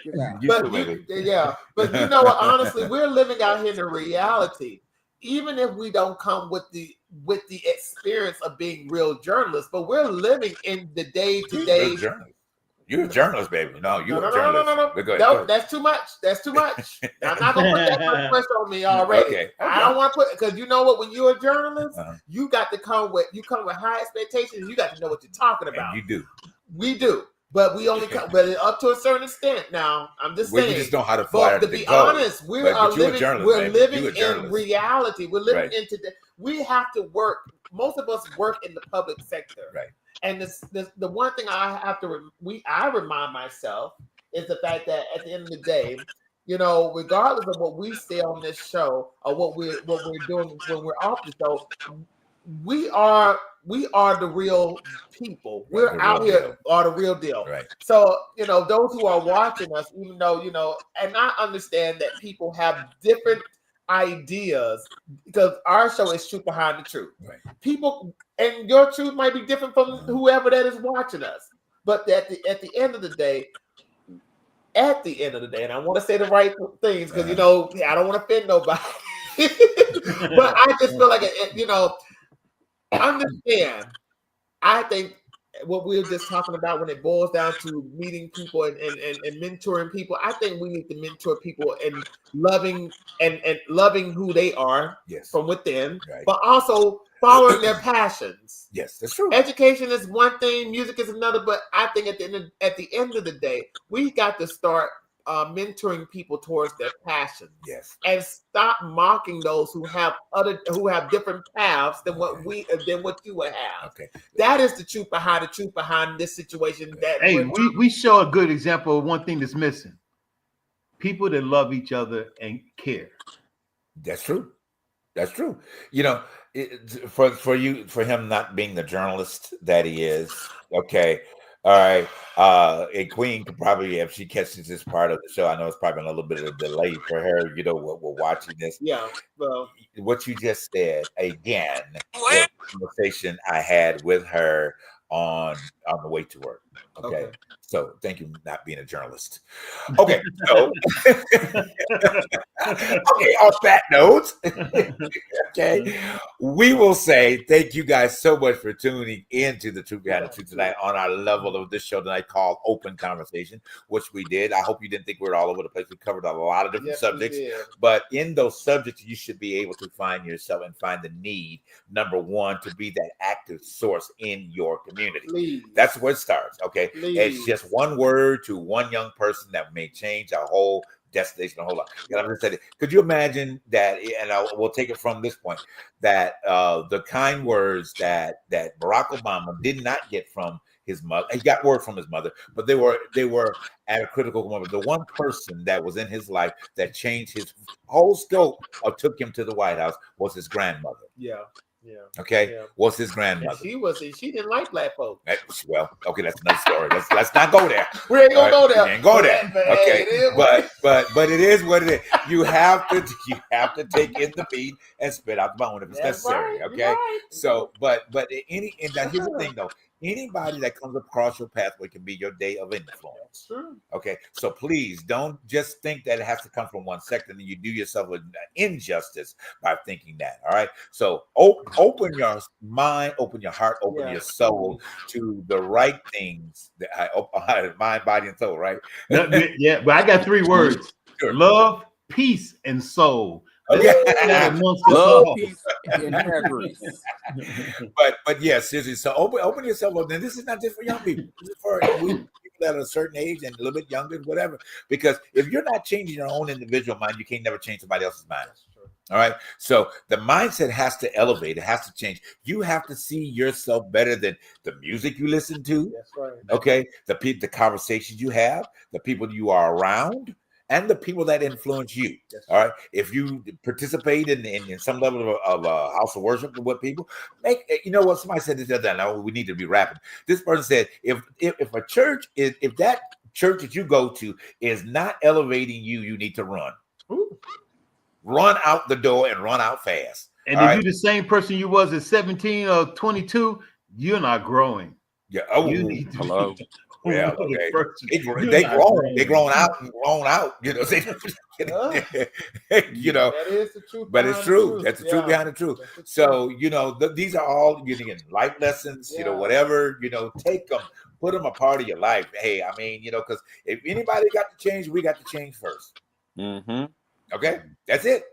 But you know what? Honestly, we're living out here in the reality. Even if we don't come with the experience of being real journalists, but we're living in the day-to-day. You're a journalist, baby. No, you're No, a journalist. no. Go ahead, No, that's too much. That's too much. I'm not gonna put that much pressure on me already. Okay. I don't want to put because you know what? When you're a journalist, Uh-huh. you got to come with high expectations. You got to know what you're talking about. And you do. We do, but we only come, but up to a certain extent. Now, I'm just saying. We just know how to fly. But to be honest, we're living in reality. We're living in today. We have to work. Most of us work in the public sector, right? And the one thing I have to I remind myself is the fact that at the end of the day, you know, regardless of what we say on this show or what we're doing when we're off the show, we are the real people. We're out here are the real deal. Right. So, you know, those who are watching us, even though, you know, and I understand that people have different ideas because our show is Truth Behind the Truth. Right. People and your truth might be different from whoever that is watching us. But at the end of the day, and I want to say the right things because you know I don't want to offend nobody. But I just feel like you know, understand. I think what we were just talking about when it boils down to meeting people and mentoring people, I think we need to mentor people and loving who they are from within, but also following their passions. Yes, that's true. Education is one thing, music is another, but I think at the end of the day, we got to start mentoring people towards their passions. Yes, and stop mocking those who have different paths than what you would have. Okay, that is the truth behind this situation. That we show a good example of one thing that's missing: people that love each other and care. That's true. That's true. You know, for him not being the journalist that he is. Okay. All right. And Queen could probably, if she catches this part of the show, I know it's probably a little bit of a delay for her, you know, we're watching this. Yeah. Well, what you just said again, the conversation I had with her on the way to work. Okay. So thank you for not being a journalist. Okay. So okay, on that note, okay, we will say thank you guys so much for tuning into the Truth Behind the Truth tonight on our level of this show tonight called Open Conversation, which we did. I hope you didn't think we were all over the place. We covered a lot of different subjects, but in those subjects, you should be able to find yourself and find the need, number one, to be that active source in your community. Please. That's where it starts. Okay. Please. It's just one word to one young person that may change a whole destination, a whole lot. And I'm just saying, could you imagine that? And we'll take it from this point, that the kind words that Barack Obama did not get from his mother. He got word from his mother, but they were at a critical moment. The one person that was in his life that changed his whole scope or took him to the White House was his grandmother. Yeah. Yeah. Okay. Yeah. Was his grandmother? She didn't like black folks. Well, okay, that's another story. Let's not go there. We ain't gonna go there. We ain't go there. Okay. But it is what it is. You have to take in the feed and spit out the bone if it's necessary. Right, okay. Right. So but here's the thing though. Anybody that comes across your pathway can be your day of influence. True. Okay, so please don't just think that it has to come from one sector, and you do yourself an injustice by thinking that. All right, so open your mind, open your heart, open your soul to the right things. Mind, body, and soul. Right? Yeah, but I got 3 words: love, peace, and soul. Love, peace, and happiness. But yeah, seriously. So open yourself up. And this is not just for young people. This is for people at a certain age and a little bit younger, whatever. Because if you're not changing your own individual mind, you can't never change somebody else's mind. All right. So the mindset has to elevate. It has to change. You have to see yourself better than the music you listen to. That's right. Okay. The conversations you have, the people you are around, and the people that influence you. All right. If you participate in some level of a house of worship with people, you know what? Somebody said this the other day. Now we need to be rapping. This person said, if a church is, if that church that you go to is not elevating you, you need to run. Ooh. Run out the door and run out fast. And if you're the same person you was at 17 or 22, you're not growing. Yeah. Oh, hello. Yeah, okay. They grown out. You know, you know. That is the truth. But it's true. That's the truth behind the truth. So you know, these are all getting life lessons. You know, whatever. You know, take them, Put them a part of your life. Hey, I mean, because if anybody got to change, we got to change first. Mm-hmm. Okay, that's it.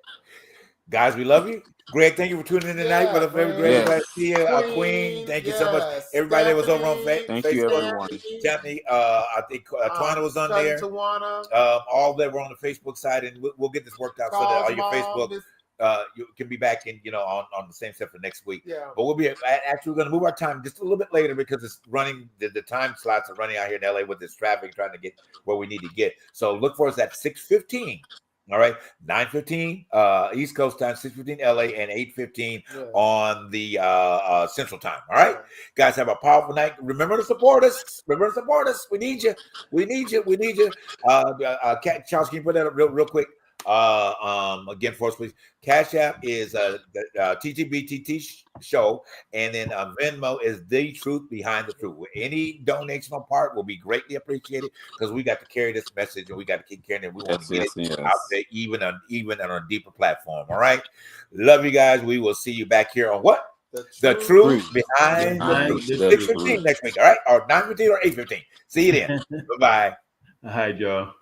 Guys, we love you. Greg, thank you for tuning in tonight. Yeah, Brother Favorite Greg, Yes. everybody see you. Queen, thank you so much. Everybody that was over on Thank you, Facebook. everyone. Stephanie, I think Tawana was on there. All that were on the Facebook side, and we'll get this worked out so that all your Facebook you can be back in, on the same set for next week. Yeah. But we'll be actually going to move our time just a little bit later because it's running. The time slots are running out here in LA with this traffic, trying to get where we need to get. So look for us at 6:15. All right, 9:15 East Coast time, 6:15 LA, and 8:15 on the Central time. All right, guys, have a powerful night. Remember to support us. We need you. Charles, can you put that up real quick? Again for us, please. Cash App is the TTBTT show, and then Venmo is The Truth Behind the Truth. Any donation on part will be greatly appreciated because we got to carry this message and we got to keep carrying it. We want to get it out there, even on a deeper platform. All right, love you guys. We will see you back here on what? The truth behind the truth. 6:15 next week. All right, or 9:15 or 8:15. See you then. Bye bye. All right, y'all.